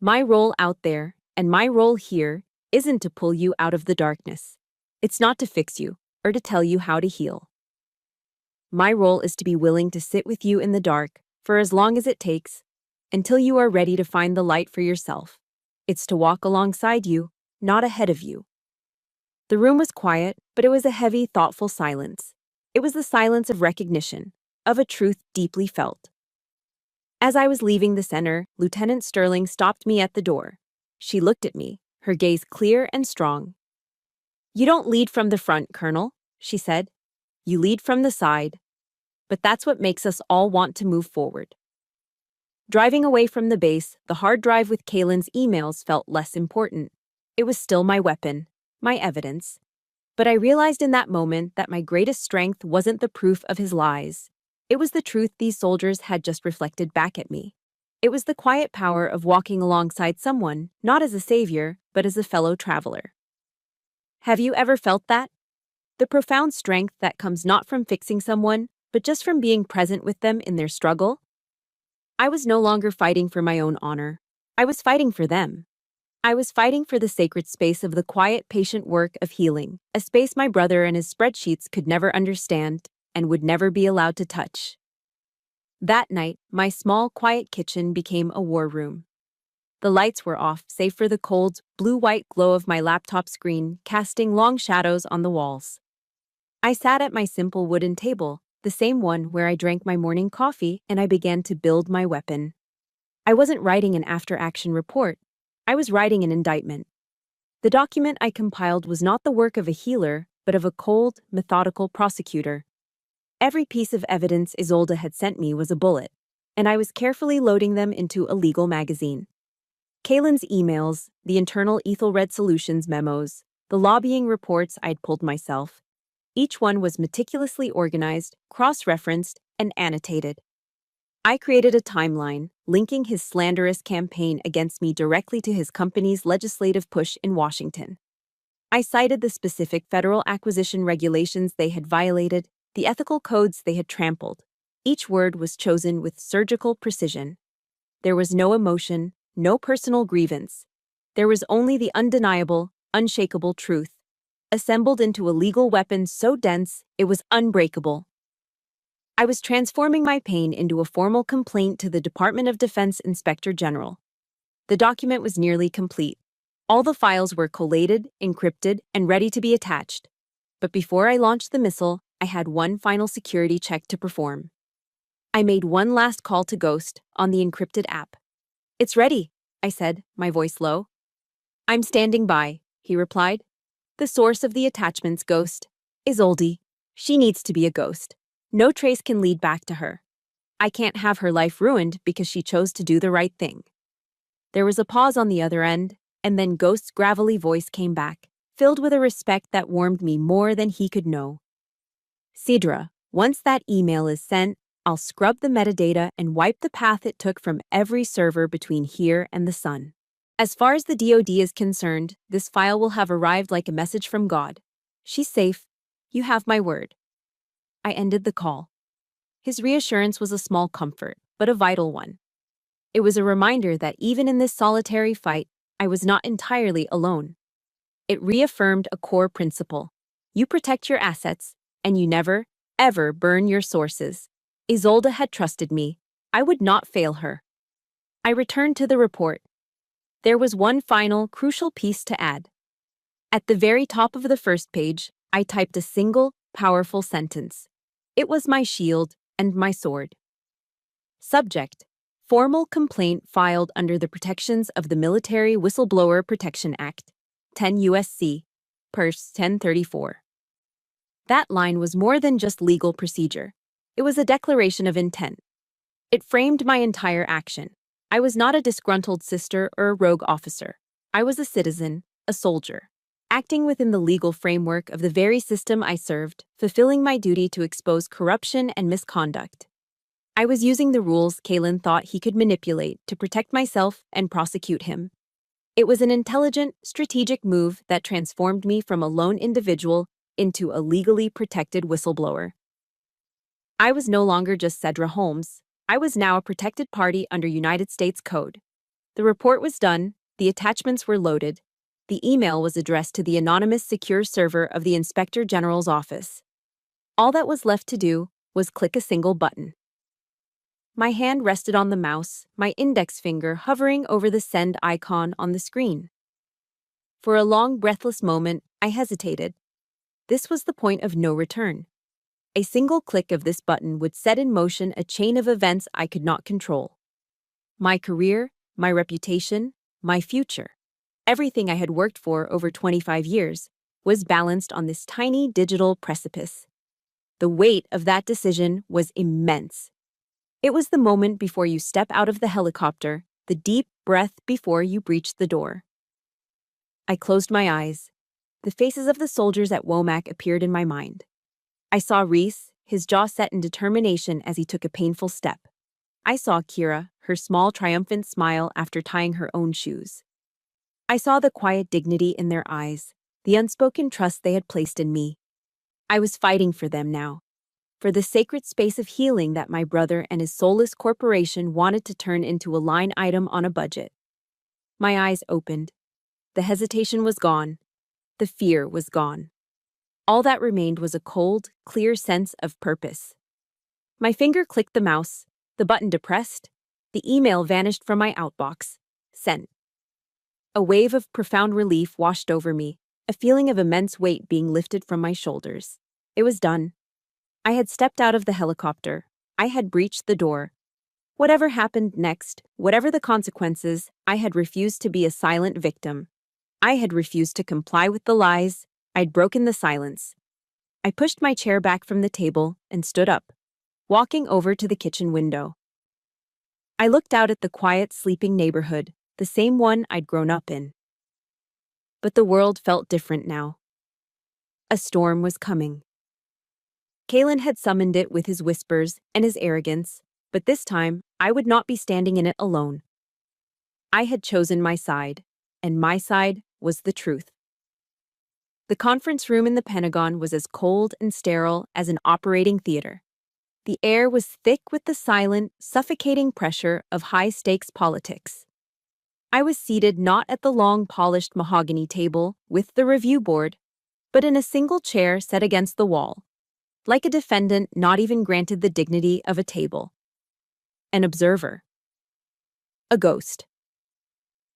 My role out there, and my role here, isn't to pull you out of the darkness. It's not to fix you, or to tell you how to heal. My role is to be willing to sit with you in the dark for as long as it takes, until you are ready to find the light for yourself. It's to walk alongside you, not ahead of you. The room was quiet, but it was a heavy, thoughtful silence. It was the silence of recognition, of a truth deeply felt. As I was leaving the center, Lieutenant Sterling stopped me at the door. She looked at me, her gaze clear and strong. "You don't lead from the front, Colonel," she said. "You lead from the side. But that's what makes us all want to move forward." Driving away from the base, the hard drive with Kalen's emails felt less important. It was still my weapon, my evidence. But I realized in that moment that my greatest strength wasn't the proof of his lies. It was the truth these soldiers had just reflected back at me. It was the quiet power of walking alongside someone, not as a savior, but as a fellow traveler. Have you ever felt that? The profound strength that comes not from fixing someone, but just from being present with them in their struggle? I was no longer fighting for my own honor. I was fighting for them. I was fighting for the sacred space of the quiet, patient work of healing, a space my brother and his spreadsheets could never understand and would never be allowed to touch. That night, my small, quiet kitchen became a war room. The lights were off, save for the cold, blue-white glow of my laptop screen, casting long shadows on the walls. I sat at my simple wooden table, the same one where I drank my morning coffee, and I began to build my weapon. I wasn't writing an after-action report. I was writing an indictment. The document I compiled was not the work of a healer, but of a cold, methodical prosecutor. Every piece of evidence Isolde had sent me was a bullet, and I was carefully loading them into a legal magazine. Kaylin's emails, the internal Ethelred Solutions memos, the lobbying reports I'd pulled myself. Each one was meticulously organized, cross-referenced, and annotated. I created a timeline, linking his slanderous campaign against me directly to his company's legislative push in Washington. I cited the specific federal acquisition regulations they had violated, the ethical codes they had trampled. Each word was chosen with surgical precision. There was no emotion, no personal grievance. There was only the undeniable, unshakable truth, assembled into a legal weapon so dense it was unbreakable. I was transforming my pain into a formal complaint to the Department of Defense Inspector General. The document was nearly complete. All the files were collated, encrypted, and ready to be attached. But before I launched the missile, I had one final security check to perform. I made one last call to Ghost on the encrypted app. "It's ready," I said, my voice low. "I'm standing by," he replied. "The source of the attachments, Ghost, is Isolde. She needs to be a ghost. No trace can lead back to her. I can't have her life ruined because she chose to do the right thing." There was a pause on the other end, and then Ghost's gravelly voice came back, filled with a respect that warmed me more than he could know. "Sidra, once that email is sent, I'll scrub the metadata and wipe the path it took from every server between here and the sun. As far as the DoD is concerned, this file will have arrived like a message from God. She's safe. You have my word." I ended the call. His reassurance was a small comfort, but a vital one. It was a reminder that even in this solitary fight, I was not entirely alone. It reaffirmed a core principle. You protect your assets, and you never, ever burn your sources. Isolde had trusted me. I would not fail her. I returned to the report. There was one final, crucial piece to add. At the very top of the first page, I typed a single, powerful sentence. It was my shield and my sword. Subject: Formal complaint filed under the protections of the Military Whistleblower Protection Act, 10 U.S.C., Pers. 1034. That line was more than just legal procedure. It was a declaration of intent. It framed my entire action. I was not a disgruntled sister or a rogue officer. I was a citizen, a soldier, acting within the legal framework of the very system I served, fulfilling my duty to expose corruption and misconduct. I was using the rules Kaylin thought he could manipulate to protect myself and prosecute him. It was an intelligent, strategic move that transformed me from a lone individual into a legally protected whistleblower. I was no longer just Cedra Holmes. I was now a protected party under United States Code. The report was done, the attachments were loaded, the email was addressed to the anonymous secure server of the Inspector General's office. All that was left to do was click a single button. My hand rested on the mouse, my index finger hovering over the send icon on the screen. For a long, breathless moment, I hesitated. This was the point of no return. A single click of this button would set in motion a chain of events I could not control. My career, my reputation, my future, everything I had worked for over 25 years, was balanced on this tiny digital precipice. The weight of that decision was immense. It was the moment before you step out of the helicopter, the deep breath before you breach the door. I closed my eyes. The faces of the soldiers at Womack appeared in my mind. I saw Reese, his jaw set in determination as he took a painful step. I saw Kira, her small, triumphant smile after tying her own shoes. I saw the quiet dignity in their eyes, the unspoken trust they had placed in me. I was fighting for them now, for the sacred space of healing that my brother and his soulless corporation wanted to turn into a line item on a budget. My eyes opened. The hesitation was gone. The fear was gone. All that remained was a cold, clear sense of purpose. My finger clicked the mouse, the button depressed, the email vanished from my outbox. Sent. A wave of profound relief washed over me, a feeling of immense weight being lifted from my shoulders. It was done. I had stepped out of the helicopter. I had breached the door. Whatever happened next, whatever the consequences, I had refused to be a silent victim. I had refused to comply with the lies. I'd broken the silence. I pushed my chair back from the table and stood up, walking over to the kitchen window. I looked out at the quiet, sleeping neighborhood, the same one I'd grown up in. But the world felt different now. A storm was coming. Kalen had summoned it with his whispers and his arrogance, but this time I would not be standing in it alone. I had chosen my side, and my side was the truth. The conference room in the Pentagon was as cold and sterile as an operating theater. The air was thick with the silent, suffocating pressure of high-stakes politics. I was seated not at the long, polished mahogany table with the review board, but in a single chair set against the wall, like a defendant not even granted the dignity of a table. An observer. A ghost.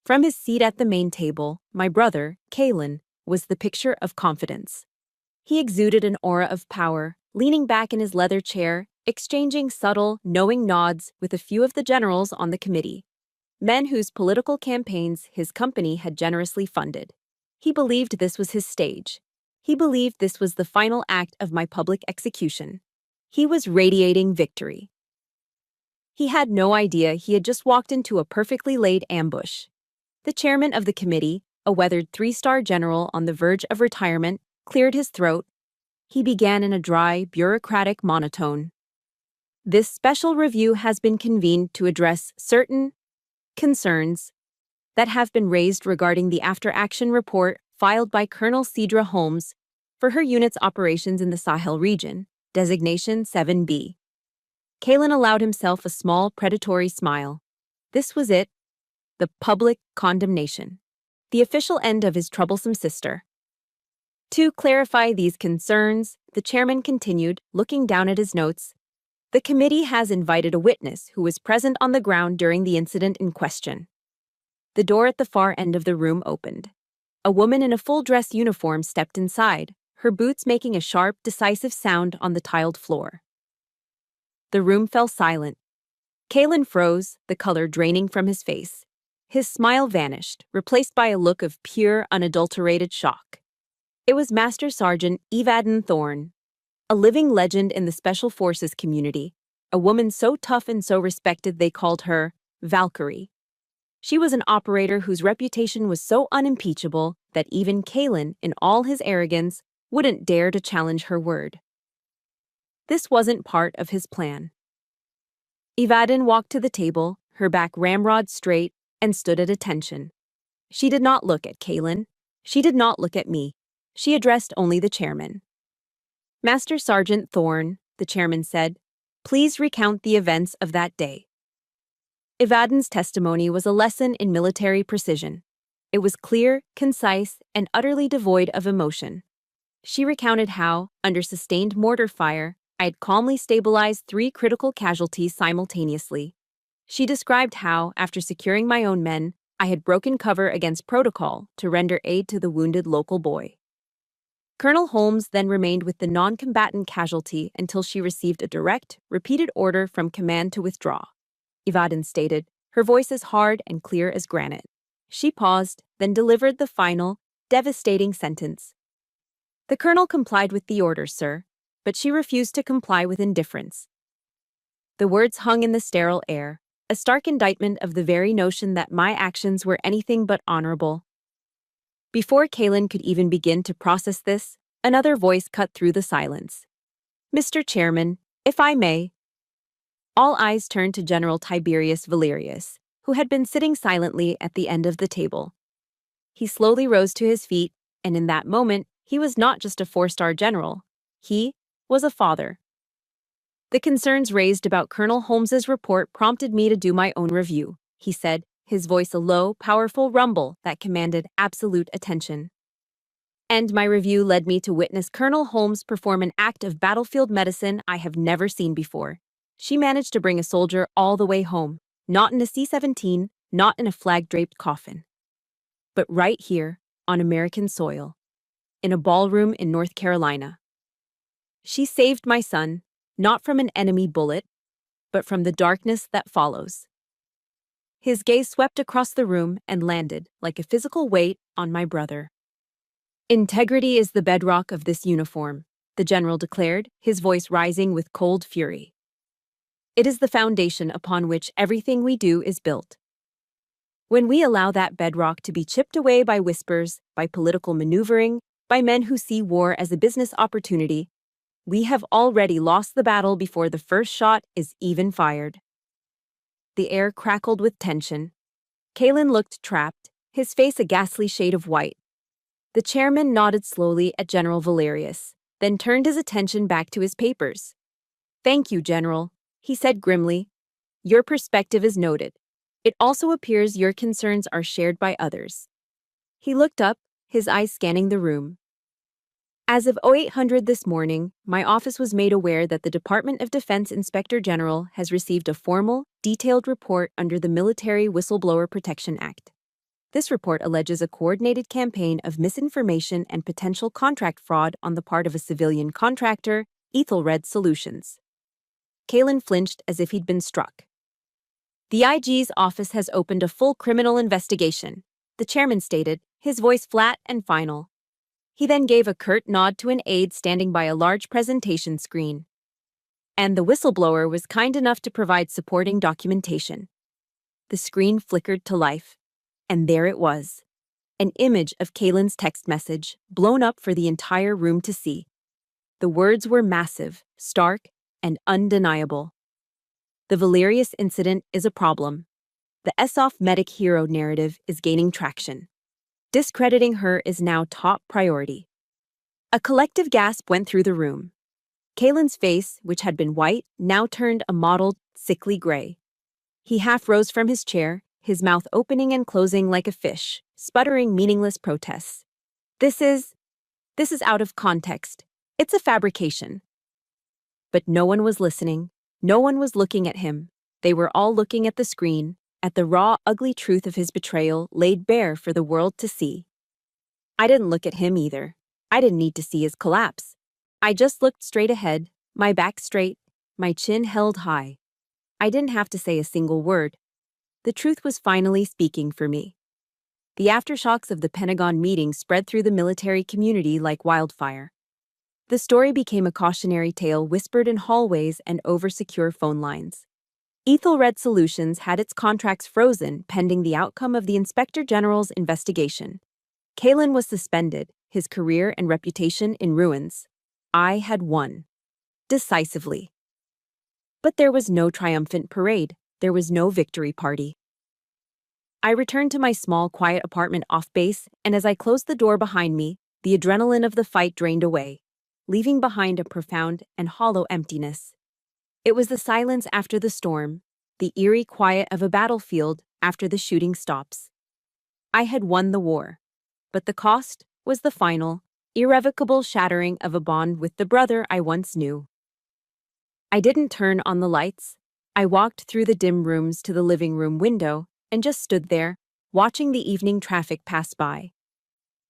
From his seat at the main table, my brother, Kalen, was the picture of confidence. He exuded an aura of power, leaning back in his leather chair, exchanging subtle, knowing nods with a few of the generals on the committee, men whose political campaigns his company had generously funded. He believed this was his stage. He believed this was the final act of my public execution. He was radiating victory. He had no idea he had just walked into a perfectly laid ambush. The chairman of the committee, a weathered three-star general on the verge of retirement, cleared his throat. He began in a dry, bureaucratic monotone. This special review has been convened to address certain concerns that have been raised regarding the after-action report filed by Colonel Cedra Holmes for her unit's operations in the Sahel region, designation 7B. Kalen allowed himself a small, predatory smile. This was it, the public condemnation, the official end of his troublesome sister. To clarify these concerns, the chairman continued, looking down at his notes. The committee has invited a witness who was present on the ground during the incident in question. The door at the far end of the room opened. A woman in a full-dress uniform stepped inside, her boots making a sharp, decisive sound on the tiled floor. The room fell silent. Kalen froze, the color draining from his face. His smile vanished, replaced by a look of pure, unadulterated shock. It was Master Sergeant Evaden Thorne, a living legend in the Special Forces community, a woman so tough and so respected they called her Valkyrie. She was an operator whose reputation was so unimpeachable that even Kalen, in all his arrogance, wouldn't dare to challenge her word. This wasn't part of his plan. Evaden walked to the table, her back ramrod straight, and stood at attention. She did not look at Kalen. She did not look at me. She addressed only the chairman. Master Sergeant Thorne, the chairman said, please recount the events of that day. Evaden's testimony was a lesson in military precision. It was clear, concise, and utterly devoid of emotion. She recounted how, under sustained mortar fire, I had calmly stabilized 3 critical casualties simultaneously. She described how, after securing my own men, I had broken cover against protocol to render aid to the wounded local boy. Colonel Holmes then remained with the non-combatant casualty until she received a direct, repeated order from command to withdraw. Evaden stated, her voice as hard and clear as granite. She paused, then delivered the final, devastating sentence. The colonel complied with the order, sir, but she refused to comply with indifference. The words hung in the sterile air, a stark indictment of the very notion that my actions were anything but honorable. Before Kalen could even begin to process this, another voice cut through the silence. Mr. Chairman, if I may. All eyes turned to General Tiberius Valerius, who had been sitting silently at the end of the table. He slowly rose to his feet, and in that moment, he was not just a four-star general. He was a father. The concerns raised about Colonel Holmes's report prompted me to do my own review, he said, his voice a low, powerful rumble that commanded absolute attention. And my review led me to witness Colonel Holmes perform an act of battlefield medicine I have never seen before. She managed to bring a soldier all the way home, not in a C-17, not in a flag-draped coffin, but right here, on American soil, in a ballroom in North Carolina. She saved my son, not from an enemy bullet, but from the darkness that follows. His gaze swept across the room and landed, like a physical weight, on my brother. Integrity is the bedrock of this uniform, the general declared, his voice rising with cold fury. It is the foundation upon which everything we do is built. When we allow that bedrock to be chipped away by whispers, by political maneuvering, by men who see war as a business opportunity, we have already lost the battle before the first shot is even fired. The air crackled with tension. Kalen looked trapped, his face a ghastly shade of white. The chairman nodded slowly at General Valerius, then turned his attention back to his papers. "Thank you, General," he said grimly. "Your perspective is noted. It also appears your concerns are shared by others." He looked up, his eyes scanning the room. As of 0800 this morning, my office was made aware that the Department of Defense Inspector General has received a formal, detailed report under the Military Whistleblower Protection Act. This report alleges a coordinated campaign of misinformation and potential contract fraud on the part of a civilian contractor, Ethelred Solutions. Kalen flinched as if he'd been struck. "The IG's office has opened a full criminal investigation," the chairman stated, his voice flat and final. He then gave a curt nod to an aide standing by a large presentation screen. And the whistleblower was kind enough to provide supporting documentation. The screen flickered to life, and there it was. An image of Kalen's text message, blown up for the entire room to see. The words were massive, stark, and undeniable. "The Valerius incident is a problem. The SOF medic hero narrative is gaining traction. Discrediting her is now top priority." A collective gasp went through the room. Kalen's face, which had been white, now turned a mottled, sickly gray. He half rose from his chair, his mouth opening and closing like a fish, sputtering meaningless protests. This is out of context. It's a fabrication." But no one was listening. No one was looking at him. They were all looking at the screen, at the raw, ugly truth of his betrayal laid bare for the world to see. I didn't look at him either. I didn't need to see his collapse. I just looked straight ahead, my back straight, my chin held high. I didn't have to say a single word. The truth was finally speaking for me. The aftershocks of the Pentagon meeting spread through the military community like wildfire. The story became a cautionary tale whispered in hallways and over secure phone lines. Ethelred Solutions had its contracts frozen pending the outcome of the Inspector General's investigation. Kalen was suspended, his career and reputation in ruins. I had won. Decisively. But there was no triumphant parade. There was no victory party. I returned to my small, quiet apartment off base, and as I closed the door behind me, the adrenaline of the fight drained away, leaving behind a profound and hollow emptiness. It was the silence after the storm, the eerie quiet of a battlefield after the shooting stops. I had won the war, but the cost was the final, irrevocable shattering of a bond with the brother I once knew. I didn't turn on the lights. I walked through the dim rooms to the living room window and just stood there, watching the evening traffic pass by.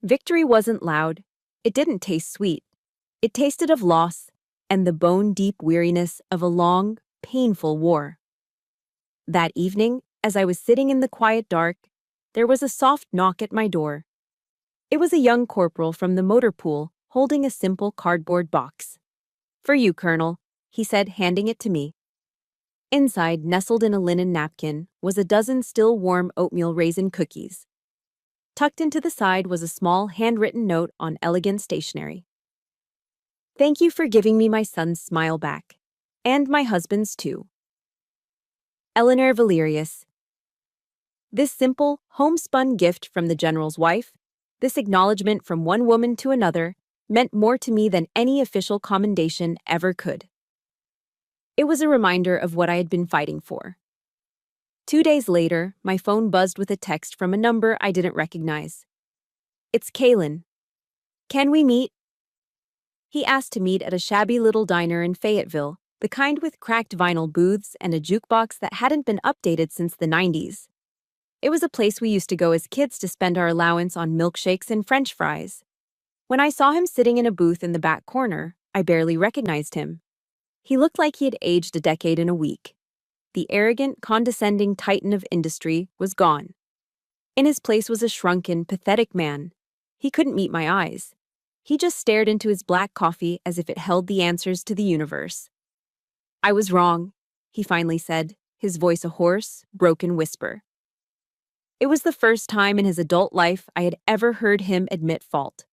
Victory wasn't loud. It didn't taste sweet. It tasted of loss and the bone-deep weariness of a long, painful war. That evening, as I was sitting in the quiet dark, there was a soft knock at my door. It was a young corporal from the motor pool holding a simple cardboard box. "For you, Colonel," he said, handing it to me. Inside, nestled in a linen napkin, was a dozen still warm oatmeal raisin cookies. Tucked into the side was a small handwritten note on elegant stationery. Thank you for giving me my son's smile back. And my husband's too. Eleanor Valerius. This simple, homespun gift from the general's wife, this acknowledgement from one woman to another, meant more to me than any official commendation ever could. It was a reminder of what I had been fighting for. 2 days later, my phone buzzed with a text from a number I didn't recognize. It's Kalen. Can we meet? He asked to meet at a shabby little diner in Fayetteville, the kind with cracked vinyl booths and a jukebox that hadn't been updated since the 90s. It was a place we used to go as kids to spend our allowance on milkshakes and French fries. When I saw him sitting in a booth in the back corner, I barely recognized him. He looked like he had aged a decade in a week. The arrogant, condescending titan of industry was gone. In his place was a shrunken, pathetic man. He couldn't meet my eyes. He just stared into his black coffee as if it held the answers to the universe. I was wrong, he finally said, his voice a hoarse, broken whisper. It was the first time in his adult life I had ever heard him admit fault.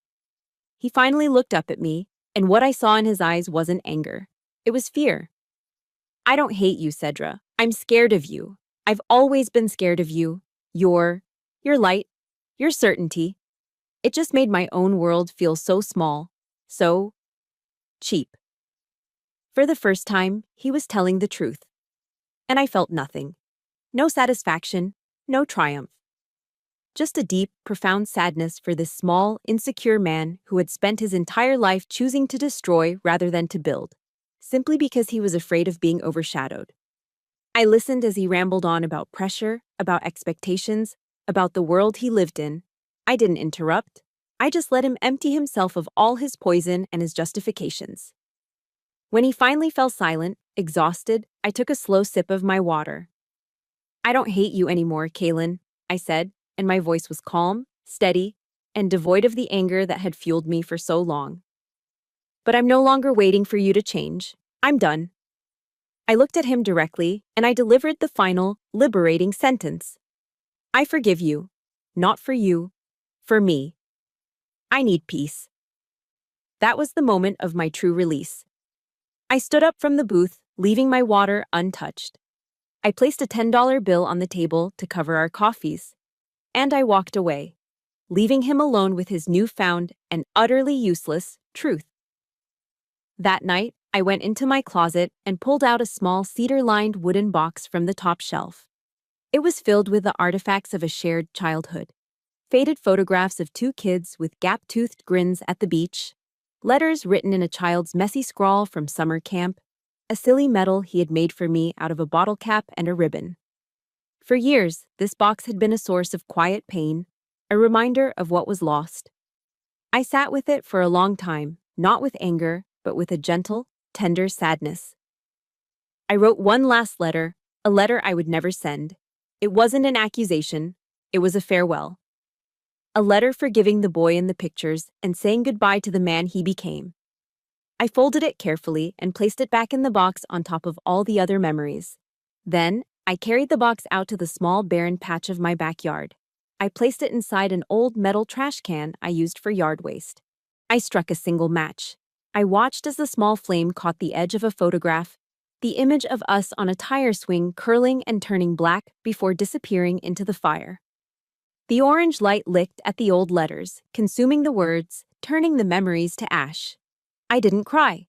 He finally looked up at me, and what I saw in his eyes wasn't anger. It was fear. I don't hate you, Cedra. I'm scared of you. I've always been scared of you. Your light, your certainty. It just made my own world feel so small, so cheap. For the first time, he was telling the truth. And I felt nothing. No satisfaction, no triumph. Just a deep, profound sadness for this small, insecure man who had spent his entire life choosing to destroy rather than to build, simply because he was afraid of being overshadowed. I listened as he rambled on about pressure, about expectations, about the world he lived in. I didn't interrupt. I just let him empty himself of all his poison and his justifications. When he finally fell silent, exhausted, I took a slow sip of my water. I don't hate you anymore, Kalen, I said, and my voice was calm, steady, and devoid of the anger that had fueled me for so long. But I'm no longer waiting for you to change. I'm done. I looked at him directly, and I delivered the final, liberating sentence. I forgive you. Not for you. For me. I need peace. That was the moment of my true release. I stood up from the booth, leaving my water untouched. I placed a $10 bill on the table to cover our coffees. And I walked away, leaving him alone with his newfound and utterly useless truth. That night, I went into my closet and pulled out a small cedar-lined wooden box from the top shelf. It was filled with the artifacts of a shared childhood. Faded photographs of 2 kids with gap-toothed grins at the beach, letters written in a child's messy scrawl from summer camp, a silly medal he had made for me out of a bottle cap and a ribbon. For years, this box had been a source of quiet pain, a reminder of what was lost. I sat with it for a long time, not with anger, but with a gentle, tender sadness. I wrote one last letter, a letter I would never send. It wasn't an accusation, it was a farewell. A letter forgiving the boy in the pictures and saying goodbye to the man he became. I folded it carefully and placed it back in the box on top of all the other memories. Then, I carried the box out to the small barren patch of my backyard. I placed it inside an old metal trash can I used for yard waste. I struck a single match. I watched as the small flame caught the edge of a photograph, the image of us on a tire swing curling and turning black before disappearing into the fire. The orange light licked at the old letters, consuming the words, turning the memories to ash. I didn't cry.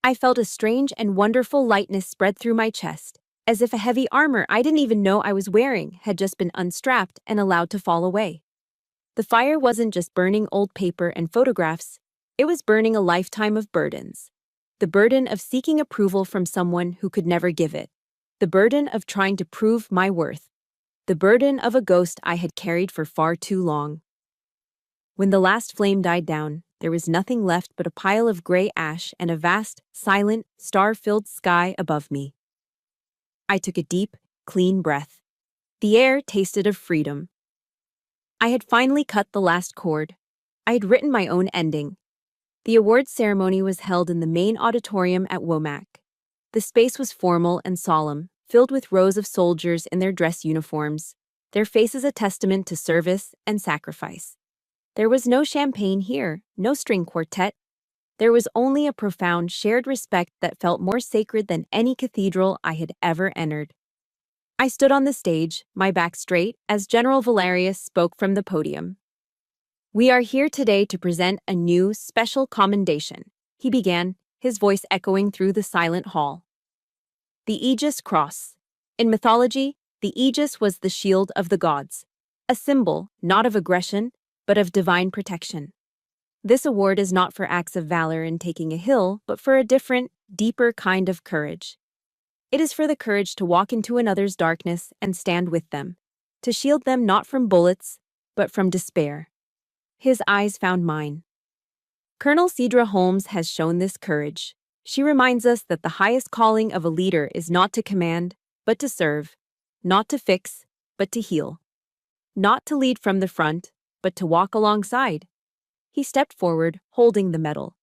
I felt a strange and wonderful lightness spread through my chest, as if a heavy armor I didn't even know I was wearing had just been unstrapped and allowed to fall away. The fire wasn't just burning old paper and photographs, it was burning a lifetime of burdens. The burden of seeking approval from someone who could never give it. The burden of trying to prove my worth. The burden of a ghost I had carried for far too long. When the last flame died down, there was nothing left but a pile of gray ash and a vast, silent, star-filled sky above me. I took a deep, clean breath. The air tasted of freedom. I had finally cut the last cord. I had written my own ending. The awards ceremony was held in the main auditorium at Womack. The space was formal and solemn, filled with rows of soldiers in their dress uniforms, their faces a testament to service and sacrifice. There was no champagne here, no string quartet. There was only a profound shared respect that felt more sacred than any cathedral I had ever entered. I stood on the stage, my back straight, as General Valerius spoke from the podium. "We are here today to present a new, special commendation," he began, his voice echoing through the silent hall. "The Aegis Cross. In mythology, the Aegis was the shield of the gods, a symbol not of aggression, but of divine protection. This award is not for acts of valor in taking a hill, but for a different, deeper kind of courage. It is for the courage to walk into another's darkness and stand with them, to shield them not from bullets, but from despair." His eyes found mine. Colonel Cedra Holmes has shown this courage. She reminds us that the highest calling of a leader is not to command, but to serve, not to fix, but to heal, not to lead from the front, but to walk alongside. He stepped forward, holding the medal.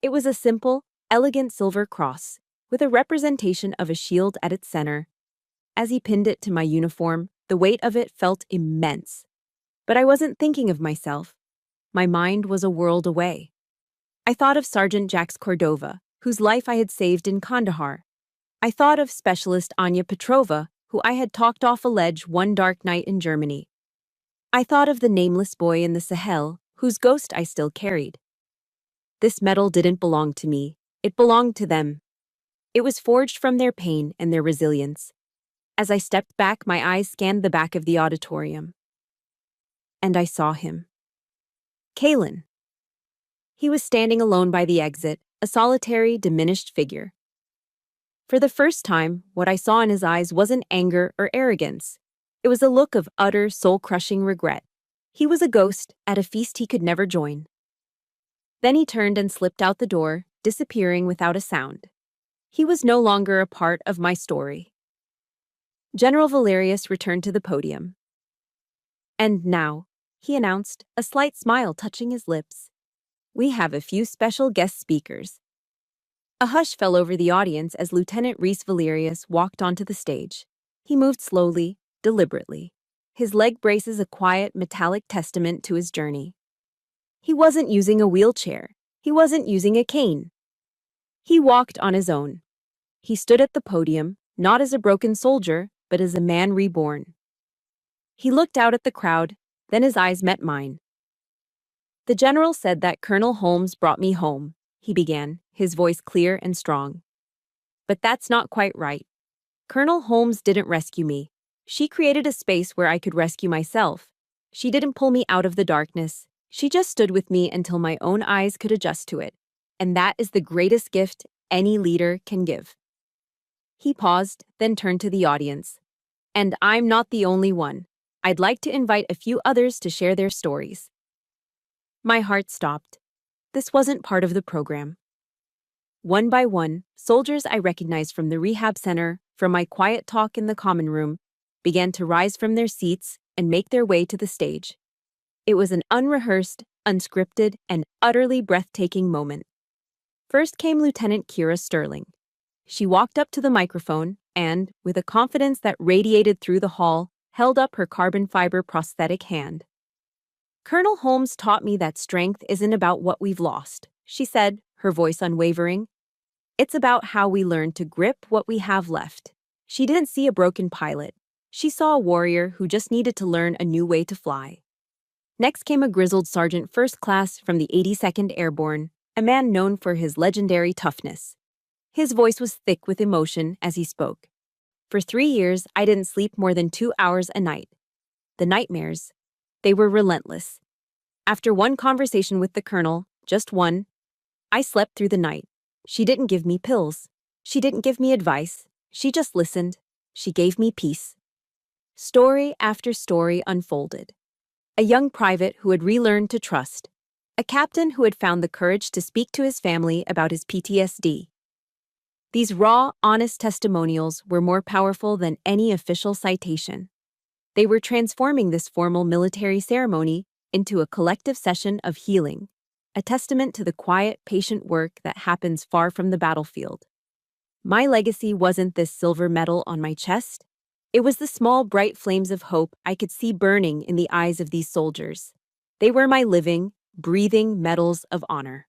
It was a simple, elegant silver cross, with a representation of a shield at its center. As he pinned it to my uniform, the weight of it felt immense. But I wasn't thinking of myself. My mind was a world away. I thought of Sergeant Jacques Cordova, whose life I had saved in Kandahar. I thought of Specialist Anya Petrova, who I had talked off a ledge one dark night in Germany. I thought of the nameless boy in the Sahel, whose ghost I still carried. This medal didn't belong to me. It belonged to them. It was forged from their pain and their resilience. As I stepped back, my eyes scanned the back of the auditorium. And I saw him. Kalen. He was standing alone by the exit, a solitary, diminished figure. For the first time, what I saw in his eyes wasn't anger or arrogance. It was a look of utter, soul-crushing regret. He was a ghost at a feast he could never join. Then he turned and slipped out the door, disappearing without a sound. He was no longer a part of my story. General Valerius returned to the podium. "And now," he announced, a slight smile touching his lips, "we have a few special guest speakers." A hush fell over the audience as Lieutenant Reese Valerius walked onto the stage. He moved slowly, deliberately, his leg braces a quiet, metallic testament to his journey. He wasn't using a wheelchair. He wasn't using a cane. He walked on his own. He stood at the podium, not as a broken soldier, but as a man reborn. He looked out at the crowd, then his eyes met mine. "The general said that Colonel Holmes brought me home," he began, his voice clear and strong. "But that's not quite right. Colonel Holmes didn't rescue me. She created a space where I could rescue myself. She didn't pull me out of the darkness. She just stood with me until my own eyes could adjust to it. And that is the greatest gift any leader can give." He paused, then turned to the audience. "And I'm not the only one. I'd like to invite a few others to share their stories." My heart stopped. This wasn't part of the program. One by one, soldiers I recognized from the rehab center, from my quiet talk in the common room, began to rise from their seats and make their way to the stage. It was an unrehearsed, unscripted, and utterly breathtaking moment. First came Lieutenant Kira Sterling. She walked up to the microphone and, with a confidence that radiated through the hall, held up her carbon fiber prosthetic hand. "Colonel Holmes taught me that strength isn't about what we've lost," she said, her voice unwavering. "It's about how we learn to grip what we have left." She didn't see a broken pilot. She saw a warrior who just needed to learn a new way to fly. Next came a grizzled Sergeant First Class from the 82nd Airborne, a man known for his legendary toughness. His voice was thick with emotion as he spoke. "For 3 years, I didn't sleep more than 2 hours a night. The nightmares, they were relentless. After one conversation with the colonel, just one, I slept through the night. She didn't give me pills. She didn't give me advice. She just listened. She gave me peace." Story after story unfolded. A young private who had relearned to trust. A captain who had found the courage to speak to his family about his PTSD. These raw, honest testimonials were more powerful than any official citation. They were transforming this formal military ceremony into a collective session of healing, a testament to the quiet, patient work that happens far from the battlefield. My legacy wasn't this silver medal on my chest. It was the small, bright flames of hope I could see burning in the eyes of these soldiers. They were my living, breathing medals of honor.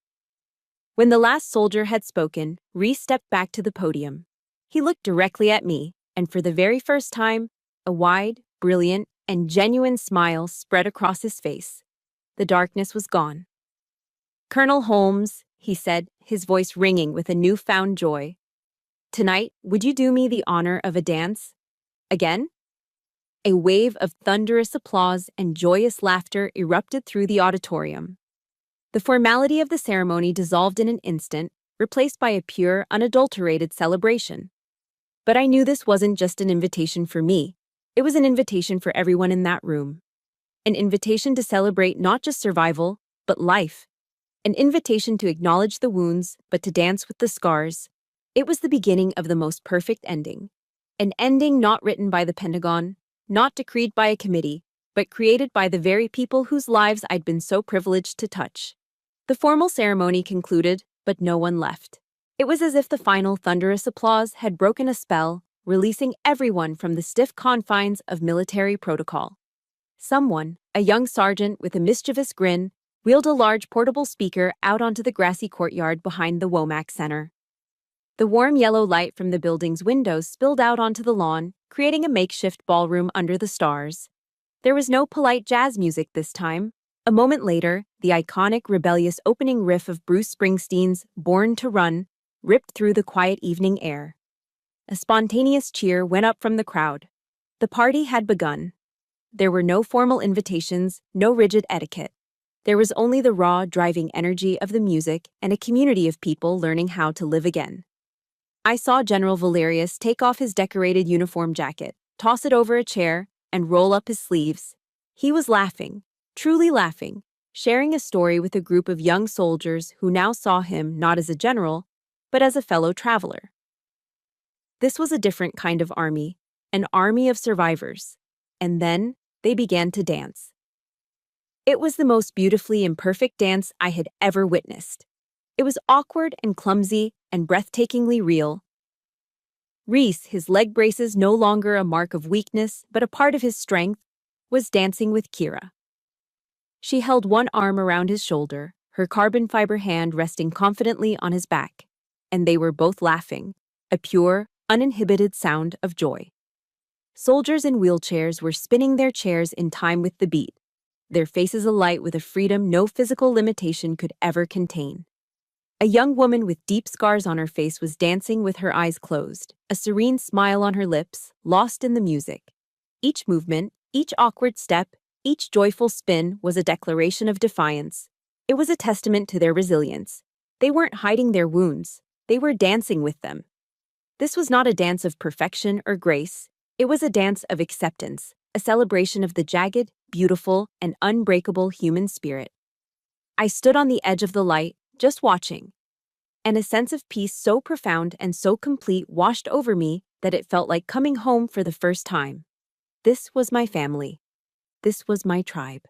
When the last soldier had spoken, Reese stepped back to the podium. He looked directly at me, and for the very first time, a wide, brilliant, and genuine smile spread across his face. The darkness was gone. "Colonel Holmes," he said, his voice ringing with a newfound joy. "Tonight, would you do me the honor of a dance? Again?" A wave of thunderous applause and joyous laughter erupted through the auditorium. The formality of the ceremony dissolved in an instant, replaced by a pure, unadulterated celebration. But I knew this wasn't just an invitation for me. It was an invitation for everyone in that room. An invitation to celebrate not just survival, but life. An invitation to acknowledge the wounds, but to dance with the scars. It was the beginning of the most perfect ending. An ending not written by the Pentagon, not decreed by a committee, but created by the very people whose lives I'd been so privileged to touch. The formal ceremony concluded, but no one left. It was as if the final thunderous applause had broken a spell, releasing everyone from the stiff confines of military protocol. Someone, a young sergeant with a mischievous grin, wheeled a large portable speaker out onto the grassy courtyard behind the Womack Center. The warm yellow light from the building's windows spilled out onto the lawn, creating a makeshift ballroom under the stars. There was no polite jazz music this time. A moment later, the iconic rebellious opening riff of Bruce Springsteen's Born to Run ripped through the quiet evening air. A spontaneous cheer went up from the crowd. The party had begun. There were no formal invitations, no rigid etiquette. There was only the raw, driving energy of the music and a community of people learning how to live again. I saw General Valerius take off his decorated uniform jacket, toss it over a chair, and roll up his sleeves. He was laughing, truly laughing, sharing a story with a group of young soldiers who now saw him not as a general, but as a fellow traveler. This was a different kind of army, an army of survivors. And then they began to dance. It was the most beautifully imperfect dance I had ever witnessed. It was awkward and clumsy and breathtakingly real. Reese, his leg braces no longer a mark of weakness but a part of his strength, was dancing with Kira. She held one arm around his shoulder, her carbon fiber hand resting confidently on his back, and they were both laughing, a pure, uninhibited sound of joy. Soldiers in wheelchairs were spinning their chairs in time with the beat, their faces alight with a freedom no physical limitation could ever contain. A young woman with deep scars on her face was dancing with her eyes closed, a serene smile on her lips, lost in the music. Each movement, each awkward step, each joyful spin was a declaration of defiance. It was a testament to their resilience. They weren't hiding their wounds, they were dancing with them. This was not a dance of perfection or grace, it was a dance of acceptance, a celebration of the jagged, beautiful, and unbreakable human spirit. I stood on the edge of the light, just watching, and a sense of peace so profound and so complete washed over me that it felt like coming home for the first time. This was my family. This was my tribe.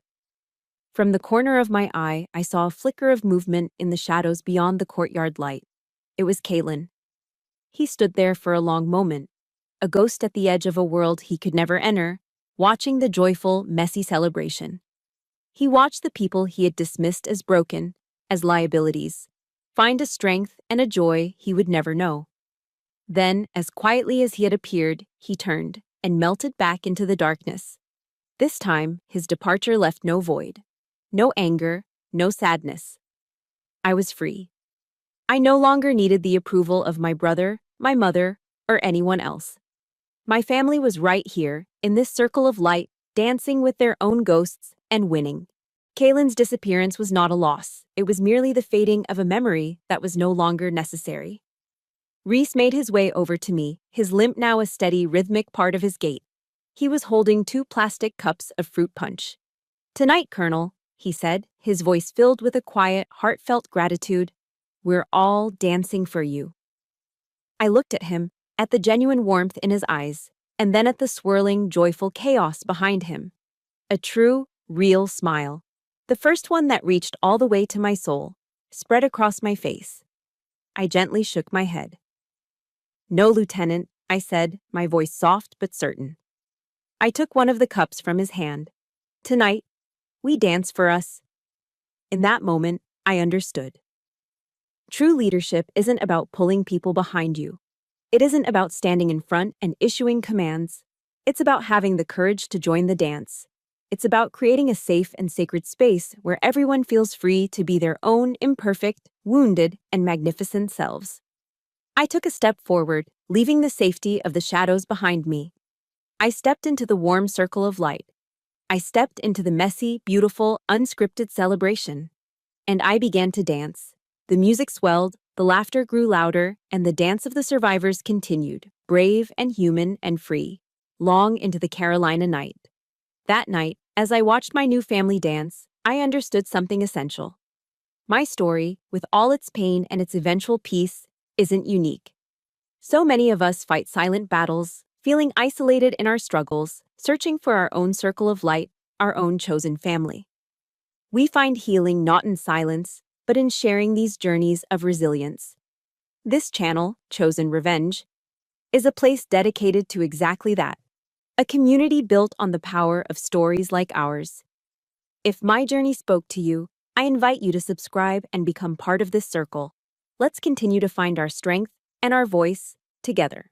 From the corner of my eye, I saw a flicker of movement in the shadows beyond the courtyard light. It was Kalen. He stood there for a long moment, a ghost at the edge of a world he could never enter, watching the joyful, messy celebration. He watched the people he had dismissed as broken, as liabilities, find a strength and a joy he would never know. Then, as quietly as he had appeared, he turned and melted back into the darkness. This time, his departure left no void, no anger, no sadness. I was free. I no longer needed the approval of my brother, my mother, or anyone else. My family was right here, in this circle of light, dancing with their own ghosts and winning. Kalen's disappearance was not a loss. It was merely the fading of a memory that was no longer necessary. Reese made his way over to me, his limp now a steady, rhythmic part of his gait. He was holding 2 plastic cups of fruit punch. "Tonight, Colonel," he said, his voice filled with a quiet, heartfelt gratitude, "we're all dancing for you." I looked at him, at the genuine warmth in his eyes, and then at the swirling, joyful chaos behind him. A true, real smile. The first one that reached all the way to my soul, spread across my face. I gently shook my head. "No, Lieutenant," I said, my voice soft but certain. I took one of the cups from his hand. "Tonight, we dance for us." In that moment, I understood. True leadership isn't about pulling people behind you. It isn't about standing in front and issuing commands. It's about having the courage to join the dance. It's about creating a safe and sacred space where everyone feels free to be their own imperfect, wounded, and magnificent selves. I took a step forward, leaving the safety of the shadows behind me. I stepped into the warm circle of light. I stepped into the messy, beautiful, unscripted celebration. And I began to dance. The music swelled, the laughter grew louder, and the dance of the survivors continued, brave and human and free, long into the Carolina night. That night, as I watched my new family dance, I understood something essential. My story, with all its pain and its eventual peace, isn't unique. So many of us fight silent battles, feeling isolated in our struggles, searching for our own circle of light, our own chosen family. We find healing not in silence, but in sharing these journeys of resilience. This channel, Chosen Revenge, is a place dedicated to exactly that, a community built on the power of stories like ours. If my journey spoke to you, I invite you to subscribe and become part of this circle. Let's continue to find our strength and our voice together.